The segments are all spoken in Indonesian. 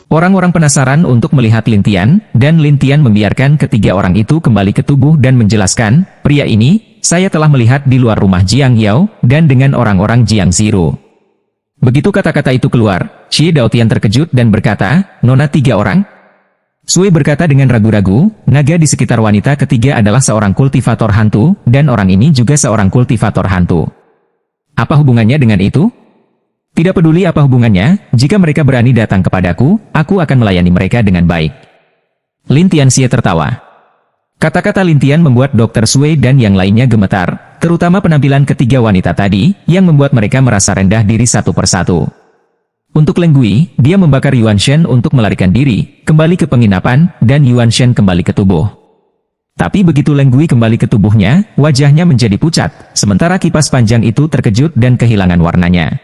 Orang-orang penasaran untuk melihat Lin Tian, dan Lin Tian membiarkan ketiga orang itu kembali ke tubuh dan menjelaskan, pria ini, saya telah melihat di luar rumah Jiang Yao, dan dengan orang-orang Jiang Ziru. Begitu kata-kata itu keluar, Xie Daotian terkejut dan berkata, Nona 3 orang? Sui berkata dengan ragu-ragu, naga di sekitar wanita ketiga adalah seorang kultivator hantu, dan orang ini juga seorang kultivator hantu. Apa hubungannya dengan itu? Tidak peduli apa hubungannya, jika mereka berani datang kepadaku, aku akan melayani mereka dengan baik. Lin Tianxie tertawa. Kata-kata Lin Tian membuat Dr. Sui dan yang lainnya gemetar, terutama penampilan ketiga wanita tadi, yang membuat mereka merasa rendah diri satu persatu. Untuk Leng Gui, dia membakar Yuan Shen untuk melarikan diri, kembali ke penginapan, dan Yuan Shen kembali ke tubuh. Tapi begitu Leng Gui kembali ke tubuhnya, wajahnya menjadi pucat, sementara kipas panjang itu terkejut dan kehilangan warnanya.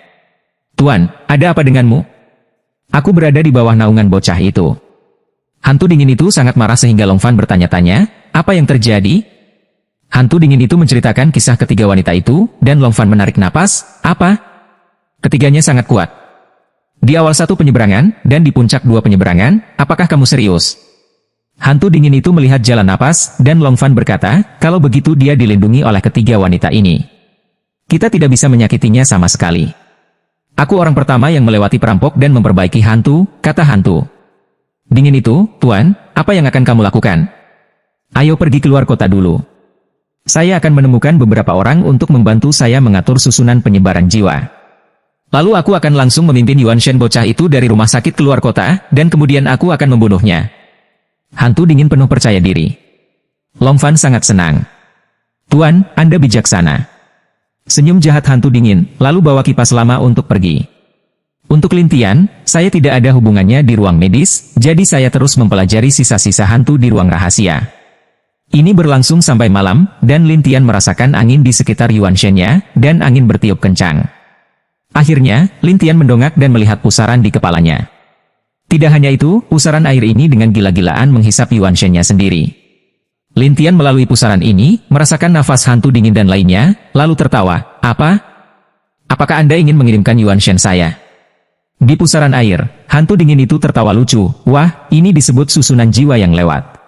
Tuan, ada apa denganmu? Aku berada di bawah naungan bocah itu. Hantu dingin itu sangat marah sehingga Long Fan bertanya-tanya, apa yang terjadi? Hantu dingin itu menceritakan kisah ketiga wanita itu, dan Long Fan menarik napas, apa? Ketiganya sangat kuat. Di awal 1 penyeberangan, dan di puncak 2 penyeberangan, apakah kamu serius? Hantu dingin itu melihat jalan napas, dan Long Fan berkata, kalau begitu dia dilindungi oleh ketiga wanita ini. Kita tidak bisa menyakitinya sama sekali. Aku orang pertama yang melewati perampok dan memperbaiki hantu, kata hantu. Dingin itu, Tuan, apa yang akan kamu lakukan? Ayo pergi keluar kota dulu. Saya akan menemukan beberapa orang untuk membantu saya mengatur susunan penyebaran jiwa. Lalu aku akan langsung memimpin Yuan Shen bocah itu dari rumah sakit keluar kota, dan kemudian aku akan membunuhnya. Hantu dingin penuh percaya diri. Long Fan sangat senang. Tuan, Anda bijaksana. Senyum jahat hantu dingin, lalu bawa kipas lama untuk pergi. Untuk Lin Tian, saya tidak ada hubungannya di ruang medis, jadi saya terus mempelajari sisa-sisa hantu di ruang rahasia. Ini berlangsung sampai malam, dan Lin Tian merasakan angin di sekitar Yuan Shen-nya, dan angin bertiup kencang. Akhirnya, Lin Tian mendongak dan melihat pusaran di kepalanya. Tidak hanya itu, pusaran air ini dengan gila-gilaan menghisap Yuan Shen-nya sendiri. Lin Tian melalui pusaran ini, merasakan nafas hantu dingin dan lainnya, lalu tertawa, apa? Apakah Anda ingin mengirimkan Yuan Shen saya? Di pusaran air, hantu dingin itu tertawa lucu, wah, ini disebut susunan jiwa yang lewat.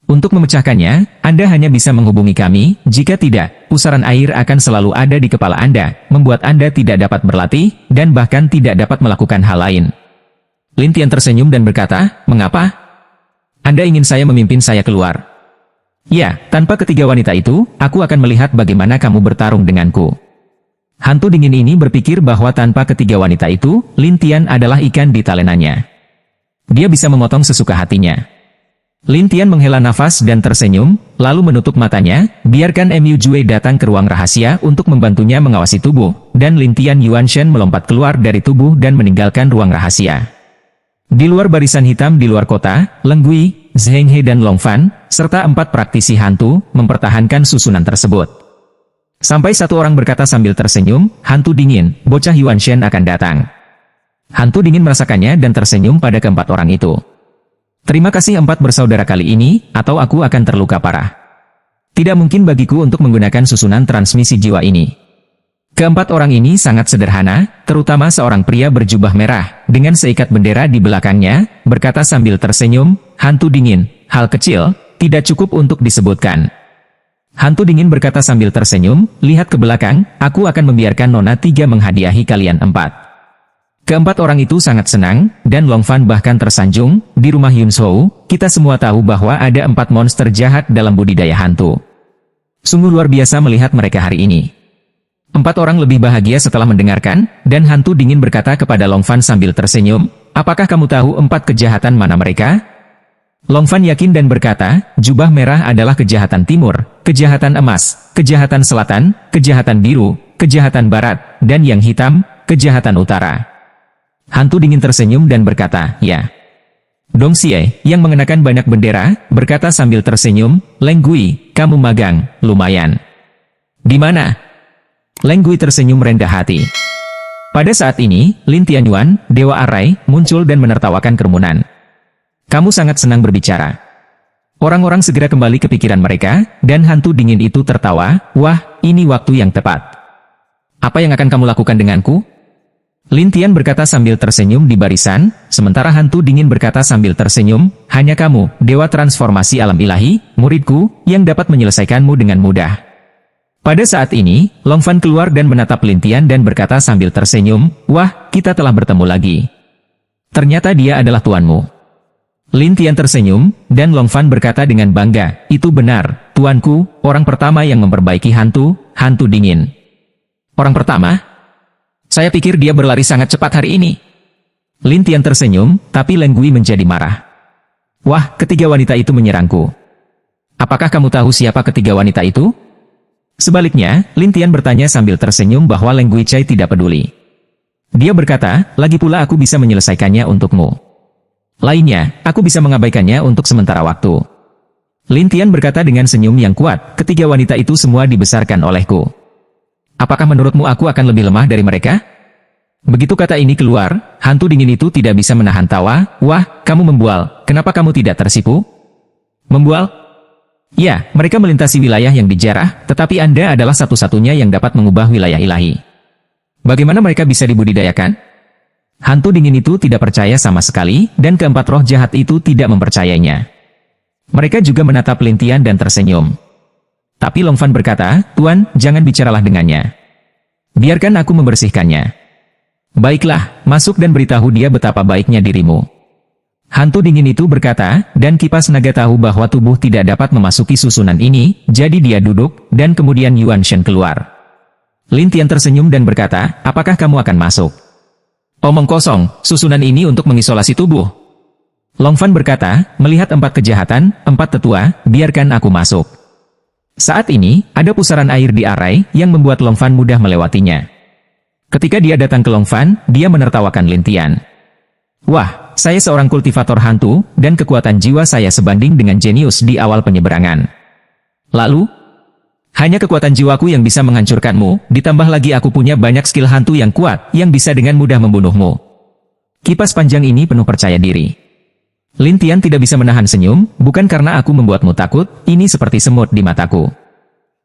Untuk memecahkannya, Anda hanya bisa menghubungi kami, jika tidak, pusaran air akan selalu ada di kepala Anda, membuat Anda tidak dapat berlatih, dan bahkan tidak dapat melakukan hal lain. Lin Tian tersenyum dan berkata, mengapa? Anda ingin saya memimpin saya keluar? Ya, tanpa ketiga wanita itu, aku akan melihat bagaimana kamu bertarung denganku. Hantu dingin ini berpikir bahwa tanpa ketiga wanita itu, Lin Tian adalah ikan di talenannya. Dia bisa memotong sesuka hatinya. Lin Tian menghela nafas dan tersenyum, lalu menutup matanya, biarkan Mu Jue datang ke ruang rahasia untuk membantunya mengawasi tubuh, dan Lin Tian Yuan Shen melompat keluar dari tubuh dan meninggalkan ruang rahasia. Di luar barisan hitam di luar kota, Leng Gui, Zheng He dan Long Fan, serta 4 praktisi hantu, mempertahankan susunan tersebut. Sampai satu orang berkata sambil tersenyum, hantu dingin, bocah Yuan Shen akan datang. Hantu dingin merasakannya dan tersenyum pada keempat orang itu. Terima kasih 4 bersaudara kali ini, atau aku akan terluka parah. Tidak mungkin bagiku untuk menggunakan susunan transmisi jiwa ini. Keempat orang ini sangat sederhana, terutama seorang pria berjubah merah, dengan seikat bendera di belakangnya, berkata sambil tersenyum, hantu dingin, hal kecil, tidak cukup untuk disebutkan. Hantu dingin berkata sambil tersenyum, lihat ke belakang, aku akan membiarkan Nona 3 menghadiahi kalian 4. Keempat orang itu sangat senang, dan Long Fan bahkan tersanjung, di rumah Yun Shou, kita semua tahu bahwa ada 4 monster jahat dalam budidaya hantu. Sungguh luar biasa melihat mereka hari ini. 4 orang lebih bahagia setelah mendengarkan, dan hantu dingin berkata kepada Long Fan sambil tersenyum, apakah kamu tahu 4 kejahatan mana mereka? Long Fan yakin dan berkata, jubah merah adalah kejahatan timur, kejahatan emas, kejahatan selatan, kejahatan biru, kejahatan barat, dan yang hitam, kejahatan utara. Hantu dingin tersenyum dan berkata, ya. Dong Xie, yang mengenakan banyak bendera, berkata sambil tersenyum, Leng Gui, kamu magang, lumayan. Di mana? Leng Gui tersenyum rendah hati. Pada saat ini, Lin Tianyuan, Dewa Arai, muncul dan menertawakan kerumunan. Kamu sangat senang berbicara. Orang-orang segera kembali ke pikiran mereka, dan hantu dingin itu tertawa, wah, ini waktu yang tepat. Apa yang akan kamu lakukan denganku? Lin Tian berkata sambil tersenyum di barisan, sementara hantu dingin berkata sambil tersenyum, hanya kamu, dewa transformasi alam ilahi, muridku, yang dapat menyelesaikanmu dengan mudah. Pada saat ini, Long Fan keluar dan menatap Lin Tian dan berkata sambil tersenyum, wah, kita telah bertemu lagi. Ternyata dia adalah tuanmu. Lin Tian tersenyum, dan Long Fan berkata dengan bangga, itu benar, tuanku, orang pertama yang memperbaiki hantu dingin. Orang pertama? Saya pikir dia berlari sangat cepat hari ini. Lin Tian tersenyum, tapi Leng Gui menjadi marah. Wah, ketiga wanita itu menyerangku. Apakah kamu tahu siapa ketiga wanita itu? Sebaliknya, Lin Tian bertanya sambil tersenyum bahwa Leng Gui Chai tidak peduli. Dia berkata, lagi pula aku bisa menyelesaikannya untukmu. Lainnya, aku bisa mengabaikannya untuk sementara waktu. Lin Tian berkata dengan senyum yang kuat, ketiga wanita itu semua dibesarkan olehku. Apakah menurutmu aku akan lebih lemah dari mereka? Begitu kata ini keluar, hantu dingin itu tidak bisa menahan tawa. Wah, kamu membual, kenapa kamu tidak tersipu? Membual? Ya, mereka melintasi wilayah yang dijarah, tetapi Anda adalah satu-satunya yang dapat mengubah wilayah ilahi. Bagaimana mereka bisa dibudidayakan? Hantu dingin itu tidak percaya sama sekali, dan keempat roh jahat itu tidak mempercayainya. Mereka juga menatap Lin Tian dan tersenyum. Tapi Long Fan berkata, Tuan, jangan bicaralah dengannya. Biarkan aku membersihkannya. Baiklah, masuk dan beritahu dia betapa baiknya dirimu. Hantu dingin itu berkata, dan kipas naga tahu bahwa tubuh tidak dapat memasuki susunan ini, jadi dia duduk, dan kemudian Yuan Shen keluar. Lin Tian tersenyum dan berkata, apakah kamu akan masuk? Omong kosong, susunan ini untuk mengisolasi tubuh. Long Fan berkata, melihat empat kejahatan, empat tetua, biarkan aku masuk. Saat ini, ada pusaran air di arai, yang membuat Long Fan mudah melewatinya. Ketika dia datang ke Long Fan, dia menertawakan Lin Tian. Wah, saya seorang kultivator hantu, dan kekuatan jiwa saya sebanding dengan jenius di awal penyeberangan. Lalu, hanya kekuatan jiwaku yang bisa menghancurkanmu, ditambah lagi aku punya banyak skill hantu yang kuat, yang bisa dengan mudah membunuhmu. Kipas panjang ini penuh percaya diri. Lin Tian tidak bisa menahan senyum, bukan karena aku membuatmu takut, ini seperti semut di mataku.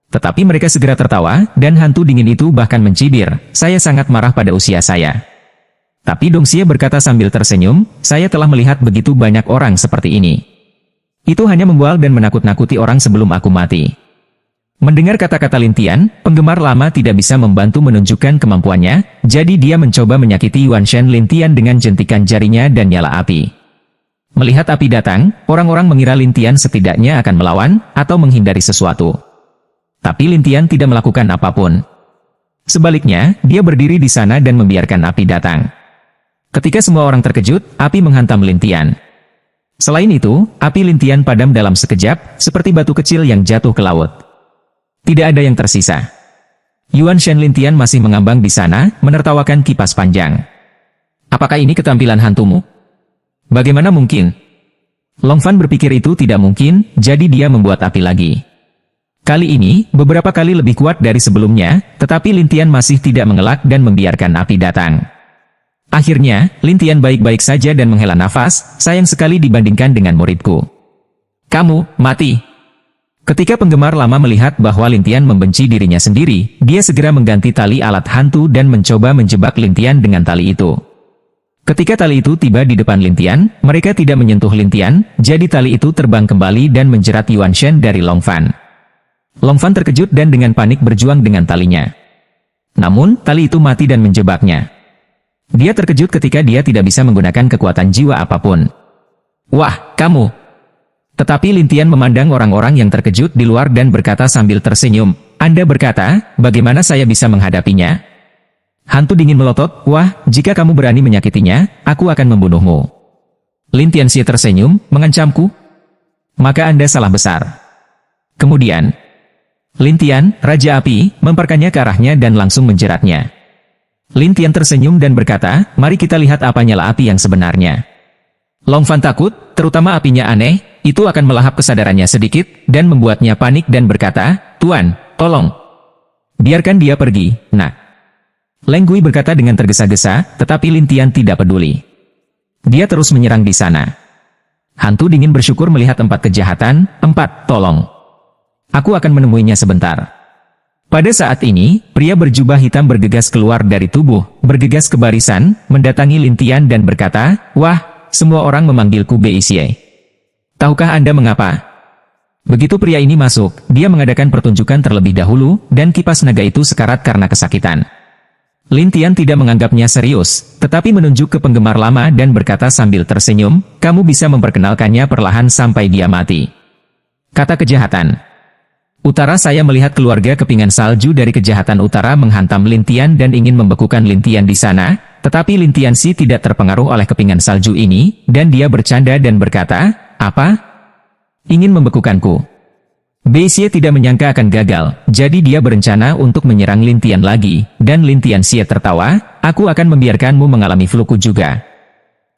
Tetapi mereka segera tertawa, dan hantu dingin itu bahkan mencibir, saya sangat marah pada usia saya. Tapi Dong Xie berkata sambil tersenyum, saya telah melihat begitu banyak orang seperti ini. Itu hanya membual dan menakut-nakuti orang sebelum aku mati. Mendengar kata-kata Lin Tian, penggemar lama tidak bisa membantu menunjukkan kemampuannya, jadi dia mencoba menyakiti Yuan Shen Lin Tian dengan jentikan jarinya dan nyala api. Melihat api datang, orang-orang mengira Lin Tian setidaknya akan melawan, atau menghindari sesuatu. Tapi Lin Tian tidak melakukan apapun. Sebaliknya, dia berdiri di sana dan membiarkan api datang. Ketika semua orang terkejut, api menghantam Lin Tian. Selain itu, api Lin Tian padam dalam sekejap, seperti batu kecil yang jatuh ke laut. Tidak ada yang tersisa. Yuan Shen Lin Tian masih mengambang di sana, menertawakan kipas panjang. Apakah ini ketampilan hantumu? Bagaimana mungkin? Long Fan berpikir itu tidak mungkin, jadi dia membuat api lagi. Kali ini, beberapa kali lebih kuat dari sebelumnya, tetapi Lin Tian masih tidak mengelak dan membiarkan api datang. Akhirnya, Lin Tian baik-baik saja dan menghela nafas, sayang sekali dibandingkan dengan muridku. Kamu, mati. Ketika penggemar lama melihat bahwa Lin Tian membenci dirinya sendiri, dia segera mengganti tali alat hantu dan mencoba menjebak Lin Tian dengan tali itu. Ketika tali itu tiba di depan Lin Tian, mereka tidak menyentuh Lin Tian, jadi tali itu terbang kembali dan menjerat Yuan Shen dari Long Fan. Long Fan terkejut dan dengan panik berjuang dengan talinya. Namun, tali itu mati dan menjebaknya. Dia terkejut ketika dia tidak bisa menggunakan kekuatan jiwa apapun. Wah, kamu! Tetapi Lin Tian memandang orang-orang yang terkejut di luar dan berkata sambil tersenyum, Anda berkata, bagaimana saya bisa menghadapinya? Hantu dingin melotot, wah, jika kamu berani menyakitinya, aku akan membunuhmu. Lin Tianxie tersenyum, mengancamku? Maka Anda salah besar. Kemudian, Lin Tian, Raja Api, memperkannya ke arahnya dan langsung menjeratnya. Lin Tian tersenyum dan berkata, mari kita lihat apa nyala api yang sebenarnya. Long Fan takut, terutama apinya aneh, itu akan melahap kesadarannya sedikit, dan membuatnya panik dan berkata, Tuan, tolong. Biarkan dia pergi, nak. Leng Gui berkata dengan tergesa-gesa, tetapi Lin Tian tidak peduli. Dia terus menyerang di sana. Hantu dingin bersyukur melihat empat kejahatan, tolong. Aku akan menemuinya sebentar. Pada saat ini, pria berjubah hitam bergegas keluar dari tubuh, bergegas ke barisan, mendatangi Lintian dan berkata, "Wah, semua orang memanggilku Beisie. Tahukah Anda mengapa?" Begitu pria ini masuk, dia mengadakan pertunjukan terlebih dahulu, dan kipas naga itu sekarat karena kesakitan. Lintian tidak menganggapnya serius, tetapi menunjuk ke penggemar lama dan berkata sambil tersenyum, "Kamu bisa memperkenalkannya perlahan sampai dia mati." Kata kejahatan. Utara, saya melihat keluarga kepingan salju dari kejahatan utara menghantam Lintian dan ingin membekukan Lintian di sana, tetapi Lintian si tidak terpengaruh oleh kepingan salju ini, dan dia bercanda dan berkata, "Apa? Ingin membekukanku?" Beisie tidak menyangka akan gagal, jadi dia berencana untuk menyerang Lintian lagi, dan Lintian si tertawa, "Aku akan membiarkanmu mengalami fluku juga."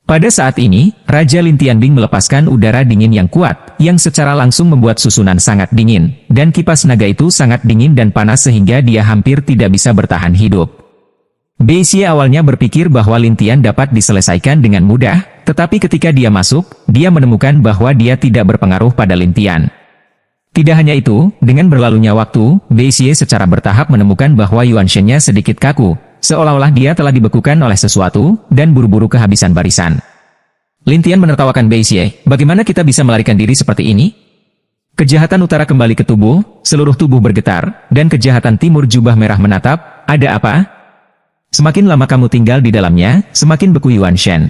Pada saat ini, Raja Lintian Ding melepaskan udara dingin yang kuat, yang secara langsung membuat susunan sangat dingin, dan kipas naga itu sangat dingin dan panas sehingga dia hampir tidak bisa bertahan hidup. Beisie awalnya berpikir bahwa Lintian dapat diselesaikan dengan mudah, tetapi ketika dia masuk, dia menemukan bahwa dia tidak berpengaruh pada Lintian. Tidak hanya itu, dengan berlalunya waktu, Beisie secara bertahap menemukan bahwa Yuan Shen-nya sedikit kaku, seolah-olah dia telah dibekukan oleh sesuatu, dan buru-buru kehabisan barisan. Lintian menertawakan Beisie, "Bagaimana kita bisa melarikan diri seperti ini?" Kejahatan utara kembali ke tubuh, seluruh tubuh bergetar, dan kejahatan timur jubah merah menatap, "Ada apa? Semakin lama kamu tinggal di dalamnya, semakin beku Yuan Shen."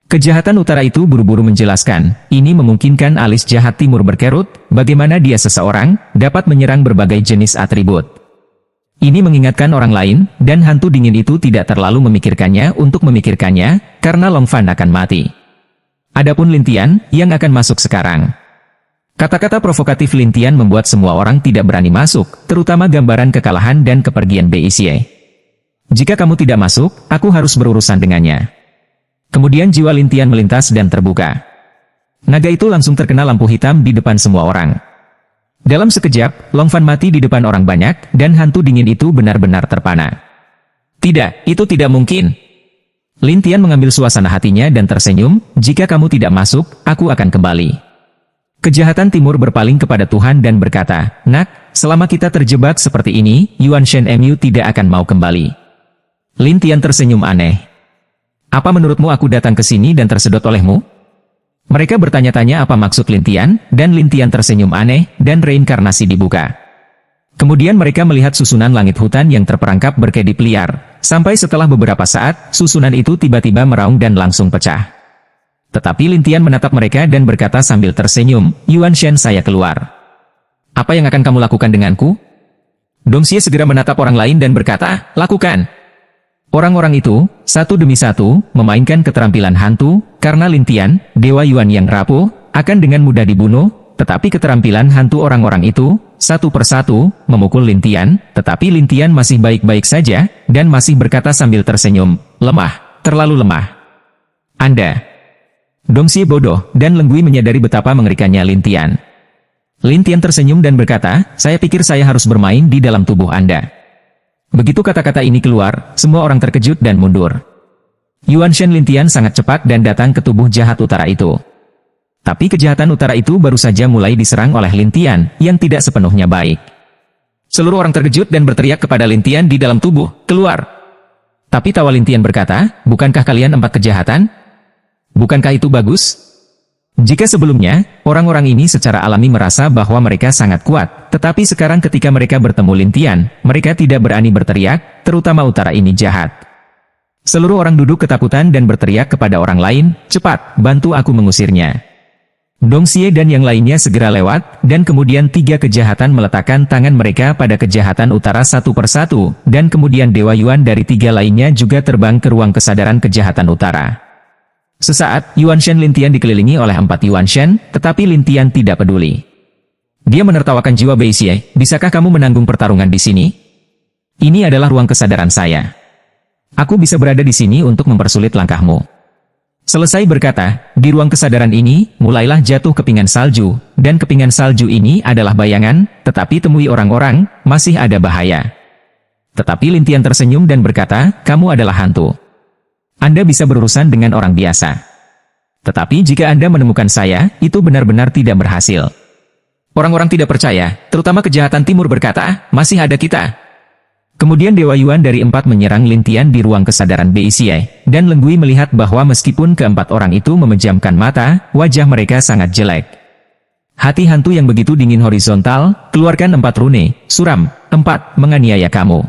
Kejahatan utara itu buru-buru menjelaskan, ini memungkinkan alis jahat timur berkerut, bagaimana dia seseorang, dapat menyerang berbagai jenis atribut. Ini mengingatkan orang lain, dan hantu dingin itu tidak terlalu memikirkannya untuk memikirkannya, karena Long Fan akan mati. Adapun Lintian, yang akan masuk sekarang. Kata-kata provokatif Lintian membuat semua orang tidak berani masuk, terutama gambaran kekalahan dan kepergian Beisie. "Jika kamu tidak masuk, aku harus berurusan dengannya." Kemudian jiwa Lintian melintas dan terbuka. Naga itu langsung terkena lampu hitam di depan semua orang. Dalam sekejap, Long Fan mati di depan orang banyak, dan hantu dingin itu benar-benar terpana. "Tidak, itu tidak mungkin." Lintian mengambil suasana hatinya dan tersenyum, "Jika kamu tidak masuk, aku akan kembali." Kejahatan timur berpaling kepada Tuhan dan berkata, "Nak, selama kita terjebak seperti ini, Yuan Shen Mu tidak akan mau kembali." Lintian tersenyum aneh. "Apa menurutmu aku datang ke sini dan tersedot olehmu?" Mereka bertanya-tanya apa maksud Lintian, dan Lintian tersenyum aneh, dan reinkarnasi dibuka. Kemudian mereka melihat susunan langit hutan yang terperangkap berkedip liar, sampai setelah beberapa saat, susunan itu tiba-tiba meraung dan langsung pecah. Tetapi Lintian menatap mereka dan berkata sambil tersenyum, "Yuan Shen, saya keluar." "Apa yang akan kamu lakukan denganku?" Dongxie segera menatap orang lain dan berkata, "Lakukan." Orang-orang itu, satu demi satu, memainkan keterampilan hantu, karena Lintian, Dewa Yuan yang rapuh, akan dengan mudah dibunuh, tetapi keterampilan hantu orang-orang itu, satu persatu, memukul Lintian, tetapi Lintian masih baik-baik saja, dan masih berkata sambil tersenyum, "Lemah, terlalu lemah. Anda." Dongxie bodoh, dan Lenggui menyadari betapa mengerikannya Lintian. Lintian tersenyum dan berkata, "Saya pikir saya harus bermain di dalam tubuh Anda." Begitu kata-kata ini keluar, semua orang terkejut dan mundur. Yuan Shen Lintian sangat cepat dan datang ke tubuh jahat utara itu. Tapi kejahatan utara itu baru saja mulai diserang oleh Lintian, yang tidak sepenuhnya baik. Seluruh orang terkejut dan berteriak kepada Lintian di dalam tubuh, "Keluar!" Tapi tawa Lintian berkata, "Bukankah kalian 4 kejahatan? Bukankah itu bagus?" Jika sebelumnya, orang-orang ini secara alami merasa bahwa mereka sangat kuat, tetapi sekarang ketika mereka bertemu Lintian, mereka tidak berani berteriak, terutama utara ini jahat. Seluruh orang duduk ketakutan dan berteriak kepada orang lain, "Cepat, bantu aku mengusirnya." Dongxie dan yang lainnya segera lewat, dan kemudian 3 kejahatan meletakkan tangan mereka pada kejahatan utara satu persatu, dan kemudian Dewa Yuan dari 3 lainnya juga terbang ke ruang kesadaran kejahatan utara. Sesaat, Yuan Shen Lintian dikelilingi oleh 4 Yuan Shen, tetapi Lintian tidak peduli. Dia menertawakan jiwa Beisie, "Bisakah kamu menanggung pertarungan di sini? Ini adalah ruang kesadaran saya. Aku bisa berada di sini untuk mempersulit langkahmu." Selesai berkata, di ruang kesadaran ini, mulailah jatuh kepingan salju, dan kepingan salju ini adalah bayangan, tetapi temui orang-orang, masih ada bahaya. Tetapi Lintian tersenyum dan berkata, "Kamu adalah hantu. Anda bisa berurusan dengan orang biasa. Tetapi jika Anda menemukan saya, itu benar-benar tidak berhasil." Orang-orang tidak percaya, terutama kejahatan timur berkata, masih ada kita. Kemudian Dewa Yuan dari 4 menyerang Lin Tian di ruang kesadaran Beixiai, dan Leng Gui melihat bahwa meskipun keempat orang itu memejamkan mata, wajah mereka sangat jelek. Hati hantu yang begitu dingin horizontal, keluarkan 4 rune, suram, 4, menganiaya kamu.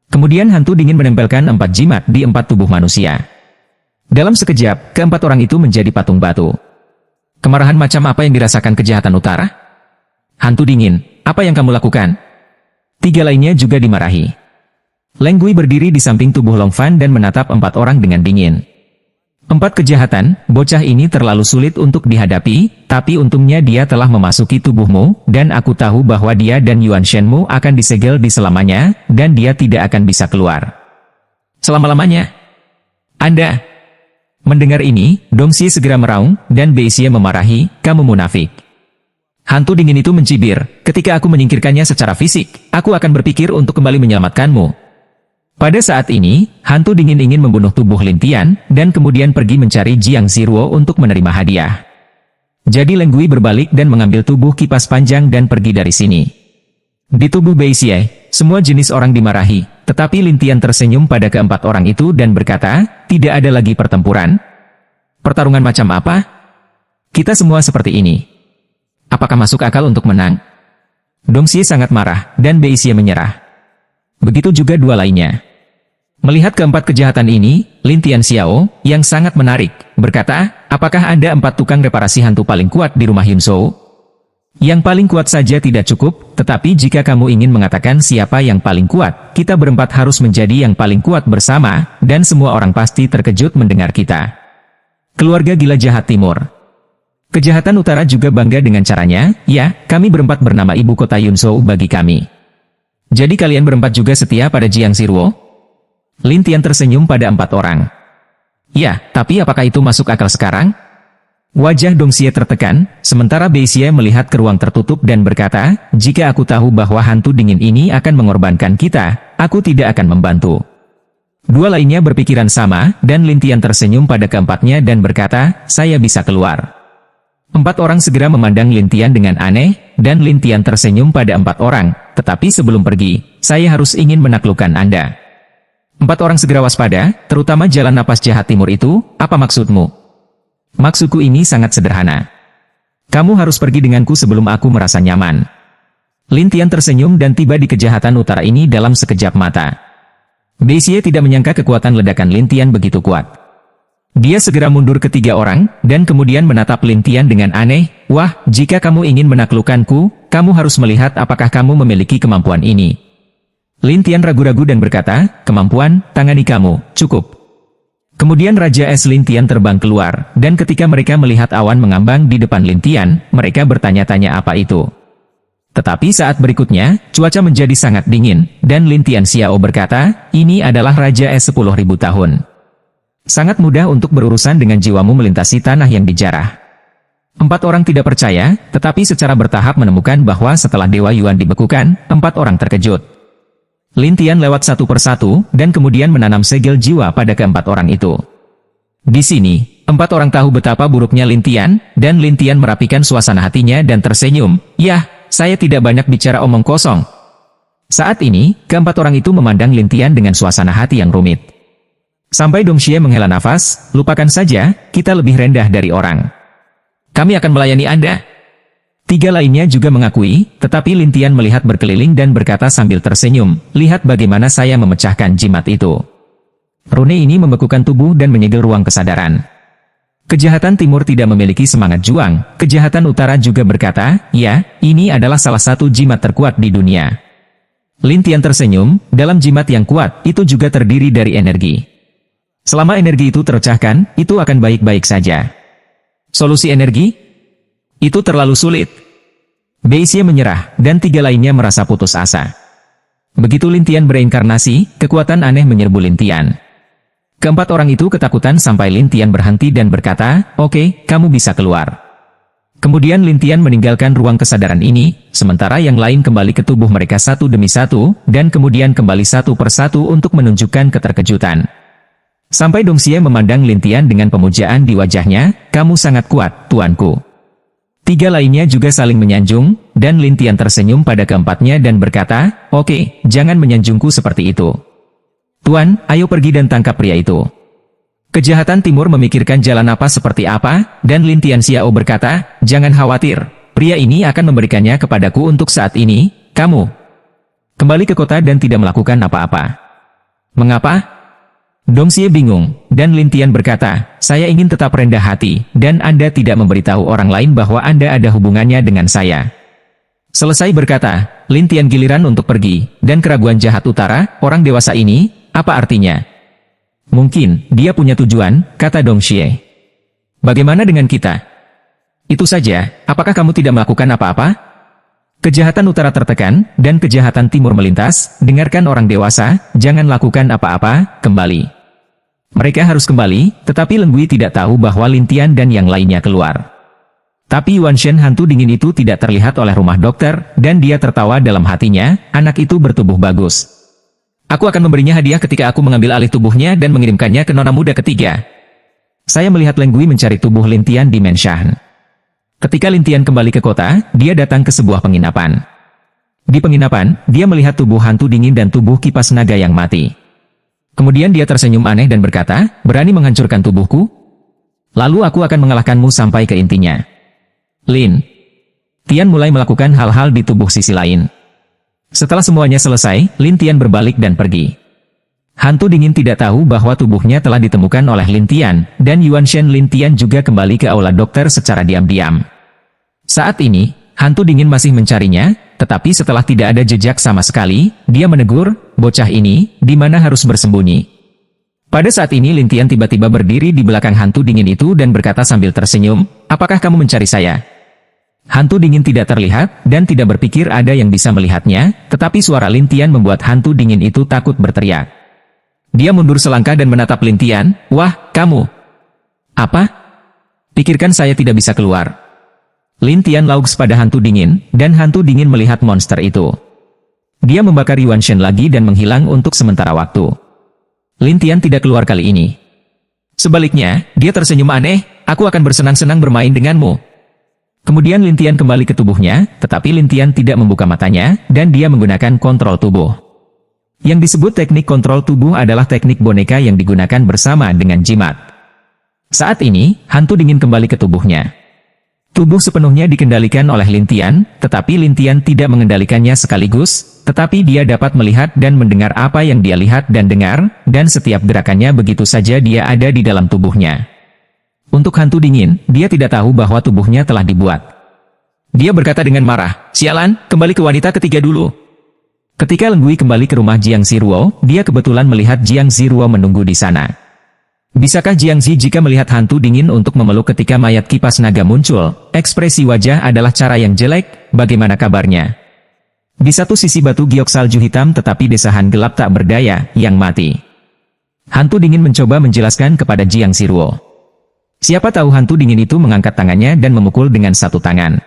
Kemudian hantu dingin menempelkan 4 jimat di 4 tubuh manusia. Dalam sekejap, keempat orang itu menjadi patung batu. Kemarahan macam apa yang dirasakan kejahatan utara? Hantu dingin, apa yang kamu lakukan? 3 lainnya juga dimarahi. Leng Gui berdiri di samping tubuh Long Fan dan menatap 4 orang dengan dingin. 4 kejahatan, bocah ini terlalu sulit untuk dihadapi, tapi untungnya dia telah memasuki tubuhmu, dan aku tahu bahwa dia dan Yuan Shenmu akan disegel di selamanya, dan dia tidak akan bisa keluar. Selama-lamanya? Anda? Mendengar ini, Dong Xie segera meraung, dan Beixiai memarahi, kamu munafik. Hantu dingin itu mencibir, ketika aku menyingkirkannya secara fisik, aku akan berpikir untuk kembali menyelamatkanmu. Pada saat ini, hantu dingin ingin membunuh tubuh Lin Tian, dan kemudian pergi mencari Jiang Ziruo untuk menerima hadiah. Jadi Leng Gui berbalik dan mengambil tubuh kipas panjang dan pergi dari sini. Di tubuh Beixiai, semua jenis orang dimarahi, tetapi Lin Tian tersenyum pada keempat orang itu dan berkata, tidak ada lagi pertempuran. Pertarungan macam apa? Kita semua seperti ini. Apakah masuk akal untuk menang? Dong Xie sangat marah, dan Beixiai menyerah. Begitu juga 2 lainnya. Melihat keempat kejahatan ini, Lin Tian Xiao, yang sangat menarik, berkata, apakah Anda 4 tukang reparasi hantu paling kuat di rumah Yunzhou? Yang paling kuat saja tidak cukup, tetapi jika kamu ingin mengatakan siapa yang paling kuat, kita berempat harus menjadi yang paling kuat bersama, dan semua orang pasti terkejut mendengar kita. Keluarga gila jahat timur. Kejahatan utara juga bangga dengan caranya, ya, kami berempat bernama ibu kota Yunzhou bagi kami. Jadi kalian berempat juga setia pada Jiang Ziruo? Lin Tian tersenyum pada 4 orang. Ya, tapi apakah itu masuk akal sekarang? Wajah Dong Xie tertekan, sementara Beixiai melihat ke ruang tertutup dan berkata, jika aku tahu bahwa hantu dingin ini akan mengorbankan kita, aku tidak akan membantu. 2 lainnya berpikiran sama, dan Lin Tian tersenyum pada keempatnya dan berkata, saya bisa keluar. 4 orang segera memandang Lin Tian dengan aneh, dan Lin Tian tersenyum pada 4 orang, tetapi sebelum pergi, saya harus ingin menaklukkan Anda. 4 orang segera waspada, terutama jalan napas jahat timur itu, apa maksudmu? Maksudku ini sangat sederhana. Kamu harus pergi denganku sebelum aku merasa nyaman. Lin Tian tersenyum dan tiba di kejahatan utara ini dalam sekejap mata. Beixiai tidak menyangka kekuatan ledakan Lin Tian begitu kuat. Dia segera mundur ke 3 orang, dan kemudian menatap Lin Tian dengan aneh, wah, jika kamu ingin menaklukkanku, kamu harus melihat apakah kamu memiliki kemampuan ini. Lin Tian ragu-ragu dan berkata, kemampuan, tangani kamu, cukup. Kemudian Raja Es Lin Tian terbang keluar, dan ketika mereka melihat awan mengambang di depan Lin Tian, mereka bertanya-tanya apa itu. Tetapi saat berikutnya, cuaca menjadi sangat dingin, dan Lin Tian Xiao berkata, ini adalah Raja Es 10.000 tahun. Sangat mudah untuk berurusan dengan jiwamu melintasi tanah yang dijarah. 4 orang tidak percaya, tetapi secara bertahap menemukan bahwa setelah Dewa Yuan dibekukan, 4 orang terkejut. Lin Tian lewat satu persatu, dan kemudian menanam segel jiwa pada keempat orang itu. Di sini, 4 orang tahu betapa buruknya Lin Tian, dan Lin Tian merapikan suasana hatinya dan tersenyum, yah, saya tidak banyak bicara omong kosong. Saat ini, keempat orang itu memandang Lin Tian dengan suasana hati yang rumit. Sampai Dong Xie menghela nafas, lupakan saja, kita lebih rendah dari orang. Kami akan melayani Anda. 3 lainnya juga mengakui, tetapi Lin Tian melihat berkeliling dan berkata sambil tersenyum, lihat bagaimana saya memecahkan jimat itu. Rune ini membekukan tubuh dan menyegel ruang kesadaran. Kejahatan timur tidak memiliki semangat juang, kejahatan utara juga berkata, ya, ini adalah salah satu jimat terkuat di dunia. Lin Tian tersenyum, dalam jimat yang kuat, itu juga terdiri dari energi. Selama energi itu terpecahkan, itu akan baik-baik saja. Solusi energi? Itu terlalu sulit. Beixiai menyerah, dan 3 lainnya merasa putus asa. Begitu Lin Tian bereinkarnasi, kekuatan aneh menyerbu Lin Tian. Keempat orang itu ketakutan sampai Lin Tian berhenti dan berkata, oke, kamu bisa keluar. Kemudian Lin Tian meninggalkan ruang kesadaran ini, sementara yang lain kembali ke tubuh mereka satu demi satu, dan kemudian kembali satu persatu untuk menunjukkan keterkejutan. Sampai Dong Xie memandang Lin Tian dengan pemujaan di wajahnya, kamu sangat kuat, tuanku. 3 Tiga lainnya juga saling menyanjung, dan Lin Tian tersenyum pada keempatnya dan berkata, "Oke, jangan menyanjungku seperti itu. Tuan, ayo pergi dan tangkap pria itu." Kejahatan Timur memikirkan jalan apa seperti apa, dan Lin Tian Xiao berkata, "Jangan khawatir, pria ini akan memberikannya kepadaku untuk saat ini, kamu kembali ke kota dan tidak melakukan apa-apa." "Mengapa?" Dong Xie bingung, dan Lin Tian berkata, "Saya ingin tetap rendah hati, dan Anda tidak memberitahu orang lain bahwa Anda ada hubungannya dengan saya." Selesai berkata, Lin Tian giliran untuk pergi, dan keraguan jahat utara, orang dewasa ini, apa artinya? "Mungkin, dia punya tujuan," kata Dong Xie. "Bagaimana dengan kita?" "Itu saja, apakah kamu tidak melakukan apa-apa?" Kejahatan utara tertekan, dan kejahatan timur melintas. "Dengarkan orang dewasa, jangan lakukan apa-apa, kembali." Mereka harus kembali, tetapi Leng Gui tidak tahu bahwa Lin Tian dan yang lainnya keluar. Tapi Yuan Shen hantu dingin itu tidak terlihat oleh rumah dokter, dan dia tertawa dalam hatinya, anak itu bertubuh bagus. Aku akan memberinya hadiah ketika aku mengambil alih tubuhnya dan mengirimkannya ke nona muda ketiga. Saya melihat Leng Gui mencari tubuh Lin Tian di Menshan. Ketika Lin Tian kembali ke kota, dia datang ke sebuah penginapan. Di penginapan, dia melihat tubuh hantu dingin dan tubuh kipas naga yang mati. Kemudian dia tersenyum aneh dan berkata, "Berani menghancurkan tubuhku? Lalu aku akan mengalahkanmu sampai ke intinya." Lin Tian mulai melakukan hal-hal di tubuh sisi lain. Setelah semuanya selesai, Lin Tian berbalik dan pergi. Hantu dingin tidak tahu bahwa tubuhnya telah ditemukan oleh Lin Tian, dan Yuan Shen Lin Tian juga kembali ke aula dokter secara diam-diam. Saat ini, hantu dingin masih mencarinya, tetapi setelah tidak ada jejak sama sekali, dia menegur, "Bocah ini, di mana harus bersembunyi?" Pada saat ini Lin Tian tiba-tiba berdiri di belakang hantu dingin itu dan berkata sambil tersenyum, "Apakah kamu mencari saya?" Hantu dingin tidak terlihat, dan tidak berpikir ada yang bisa melihatnya, tetapi suara Lin Tian membuat hantu dingin itu takut berteriak. Dia mundur selangkah dan menatap Lin Tian, "Wah, kamu! Apa? Pikirkan saya tidak bisa keluar." Lin Tian lauks pada hantu dingin, dan hantu dingin melihat monster itu. Dia membakar Yuan Shen lagi dan menghilang untuk sementara waktu. Lin Tian tidak keluar kali ini. Sebaliknya, dia tersenyum aneh, "Aku akan bersenang-senang bermain denganmu." Kemudian Lin Tian kembali ke tubuhnya, tetapi Lin Tian tidak membuka matanya, dan dia menggunakan kontrol tubuh. Yang disebut teknik kontrol tubuh adalah teknik boneka yang digunakan bersama dengan jimat. Saat ini, hantu dingin kembali ke tubuhnya. Tubuh sepenuhnya dikendalikan oleh Lin Tian, tetapi Lin Tian tidak mengendalikannya sekaligus, tetapi dia dapat melihat dan mendengar apa yang dia lihat dan dengar, dan setiap gerakannya begitu saja dia ada di dalam tubuhnya. Untuk hantu dingin, dia tidak tahu bahwa tubuhnya telah dibuat. Dia berkata dengan marah, "Sialan, kembali ke wanita ketiga dulu." Ketika Leng Gui kembali ke rumah Jiang Ziruo, dia kebetulan melihat Jiang Ziruo menunggu di sana. Bisakah Jiang Zi jika melihat hantu dingin untuk memeluk ketika mayat kipas naga muncul? Ekspresi wajah adalah cara yang jelek, bagaimana kabarnya? Di satu sisi batu giok salju hitam tetapi desahan gelap tak berdaya, yang mati. Hantu dingin mencoba menjelaskan kepada Jiang Ziruo. Siapa tahu hantu dingin itu mengangkat tangannya dan memukul dengan satu tangan.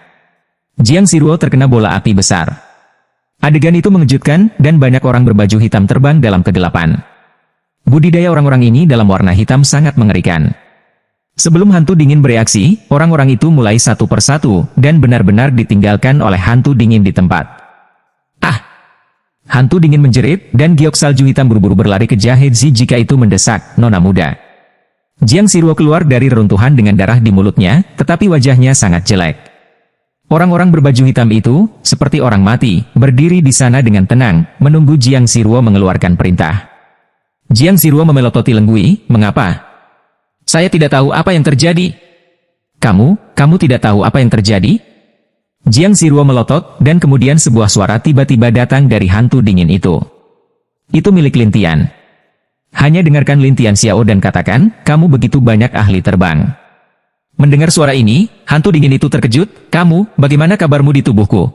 Jiang Ziruo terkena bola api besar. Adegan itu mengejutkan, dan banyak orang berbaju hitam terbang dalam kegelapan. Budidaya orang-orang ini dalam warna hitam sangat mengerikan. Sebelum hantu dingin bereaksi, orang-orang itu mulai satu persatu, dan benar-benar ditinggalkan oleh hantu dingin di tempat. "Ah!" Hantu dingin menjerit, dan giok salju hitam buru-buru berlari ke Jahezi jika itu mendesak, "Nona muda." Jiang Ziruo keluar dari reruntuhan dengan darah di mulutnya, tetapi wajahnya sangat jelek. Orang-orang berbaju hitam itu, seperti orang mati, berdiri di sana dengan tenang, menunggu Jiang Ziruo mengeluarkan perintah. Jiang Ziruo memelototi Leng Gui, "Mengapa? Saya tidak tahu apa yang terjadi." Kamu tidak tahu apa yang terjadi?" Jiang Ziruo melotot, dan kemudian sebuah suara tiba-tiba datang dari hantu dingin itu. "Itu milik Lin Tian. Hanya dengarkan Lin Tian Xiao dan katakan, kamu begitu banyak ahli terbang." Mendengar suara ini, hantu dingin itu terkejut, "Kamu, bagaimana kabarmu di tubuhku?"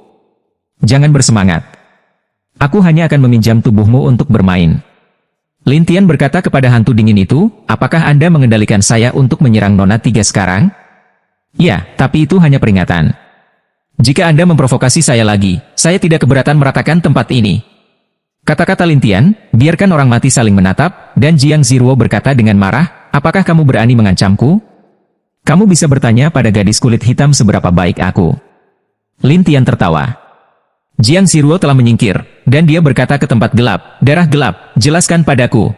"Jangan bersemangat. Aku hanya akan meminjam tubuhmu untuk bermain." Lin Tian berkata kepada hantu dingin itu, "Apakah Anda mengendalikan saya untuk menyerang Nona Tiga sekarang?" "Ya, tapi itu hanya peringatan. Jika Anda memprovokasi saya lagi, saya tidak keberatan meratakan tempat ini." Kata-kata Lin Tian, biarkan orang mati saling menatap, dan Jiang Ziruo berkata dengan marah, "Apakah kamu berani mengancamku?" Kamu bisa bertanya pada gadis kulit hitam seberapa baik aku. Lin Tian tertawa. Jiang Ziruo telah menyingkir, dan dia berkata ke tempat gelap, darah gelap, jelaskan padaku.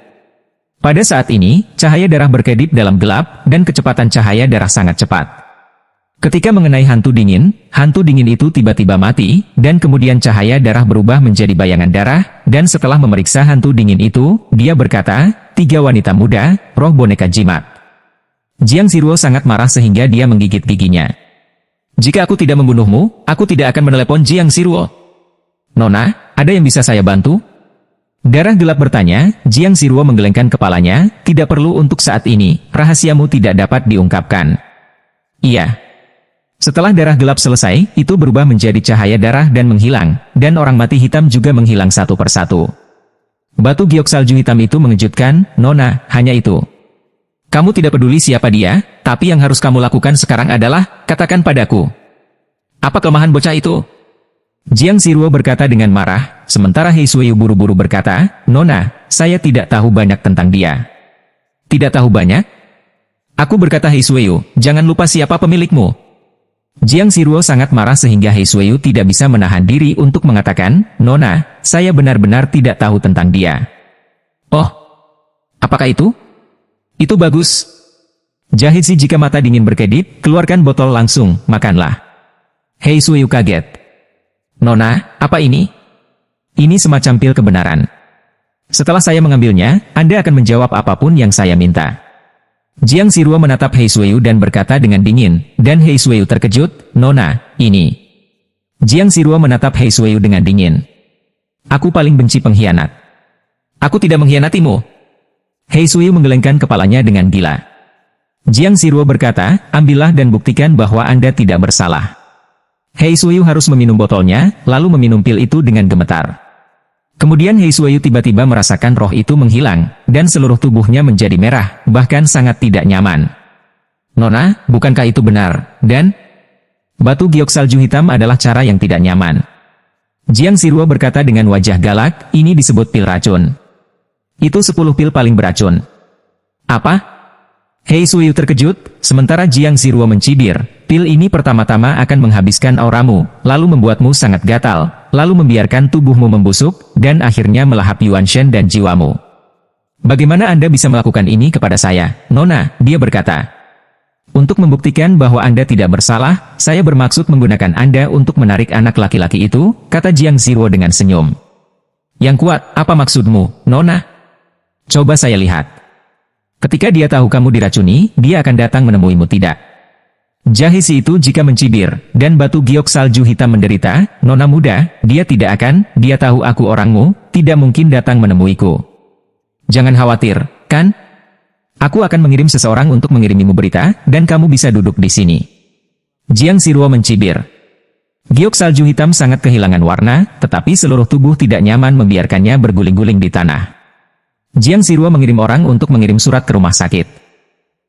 Pada saat ini, cahaya darah berkedip dalam gelap, dan kecepatan cahaya darah sangat cepat. Ketika mengenai hantu dingin itu tiba-tiba mati, dan kemudian cahaya darah berubah menjadi bayangan darah, dan setelah memeriksa hantu dingin itu, dia berkata, 3 wanita muda, roh boneka jimat. Jiang Ziruo sangat marah sehingga dia menggigit giginya. Jika aku tidak membunuhmu, aku tidak akan menelepon Jiang Ziruo. Nona, ada yang bisa saya bantu? Darah gelap bertanya. Jiang Ziruo menggelengkan kepalanya, tidak perlu untuk saat ini, rahasiamu tidak dapat diungkapkan. Iya. Setelah darah gelap selesai, itu berubah menjadi cahaya darah dan menghilang, dan orang mati hitam juga menghilang satu persatu. Batu giok salju hitam itu mengejutkan, Nona, hanya itu. Kamu tidak peduli siapa dia, tapi yang harus kamu lakukan sekarang adalah, katakan padaku. Apa kelemahan bocah itu? Jiang Ziruo berkata dengan marah, sementara He Suiyu buru-buru berkata, Nona, saya tidak tahu banyak tentang dia. Tidak tahu banyak? Aku berkata He Suiyu, jangan lupa siapa pemilikmu. Jiang Ziruo sangat marah sehingga He Suiyu tidak bisa menahan diri untuk mengatakan, Nona, saya benar-benar tidak tahu tentang dia. Oh, apakah itu? Itu bagus. Jahitsi jika mata dingin berkedip, keluarkan botol langsung, makanlah. He Suiyu kaget. Nona, apa ini? Ini semacam pil kebenaran. Setelah saya mengambilnya, Anda akan menjawab apapun yang saya minta. Jiang Ziruo menatap He Suiyu dan berkata dengan dingin, dan He Suiyu terkejut, Nona, ini. Jiang Ziruo menatap He Suiyu dengan dingin. Aku paling benci pengkhianat. Aku tidak mengkhianatimu. He Suiyu menggelengkan kepalanya dengan gila. Jiang Ziruo berkata, ambillah dan buktikan bahwa Anda tidak bersalah. He Suiyu harus meminum botolnya, lalu meminum pil itu dengan gemetar. Kemudian He Suiyu tiba-tiba merasakan roh itu menghilang, dan seluruh tubuhnya menjadi merah, bahkan sangat tidak nyaman. Nona, bukankah itu benar? Dan batu giok salju hitam adalah cara yang tidak nyaman. Jiang Ziruo berkata dengan wajah galak, ini disebut pil racun. Itu 10 pil paling beracun. Apa? He Suiyu terkejut, sementara Jiang Ziruo mencibir, pil ini pertama-tama akan menghabiskan auramu, lalu membuatmu sangat gatal, lalu membiarkan tubuhmu membusuk, dan akhirnya melahap Yuan Shen dan jiwamu. Bagaimana Anda bisa melakukan ini kepada saya, Nona? Dia berkata. Untuk membuktikan bahwa Anda tidak bersalah, saya bermaksud menggunakan Anda untuk menarik anak laki-laki itu, kata Jiang Ziruo dengan senyum. Yang kuat, apa maksudmu, Nona? Coba saya lihat. Ketika dia tahu kamu diracuni, dia akan datang menemuimu tidak? Jahisi itu jika mencibir, dan batu giok salju hitam menderita, Nona muda, dia tidak akan, dia tahu aku orangmu, tidak mungkin datang menemuiku. Jangan khawatir, kan? Aku akan mengirim seseorang untuk mengirimimu berita, dan kamu bisa duduk di sini. Jiang Ziruo mencibir. Giok salju hitam sangat kehilangan warna, tetapi seluruh tubuh tidak nyaman membiarkannya berguling-guling di tanah. Jiang Ziruo mengirim orang untuk mengirim surat ke rumah sakit.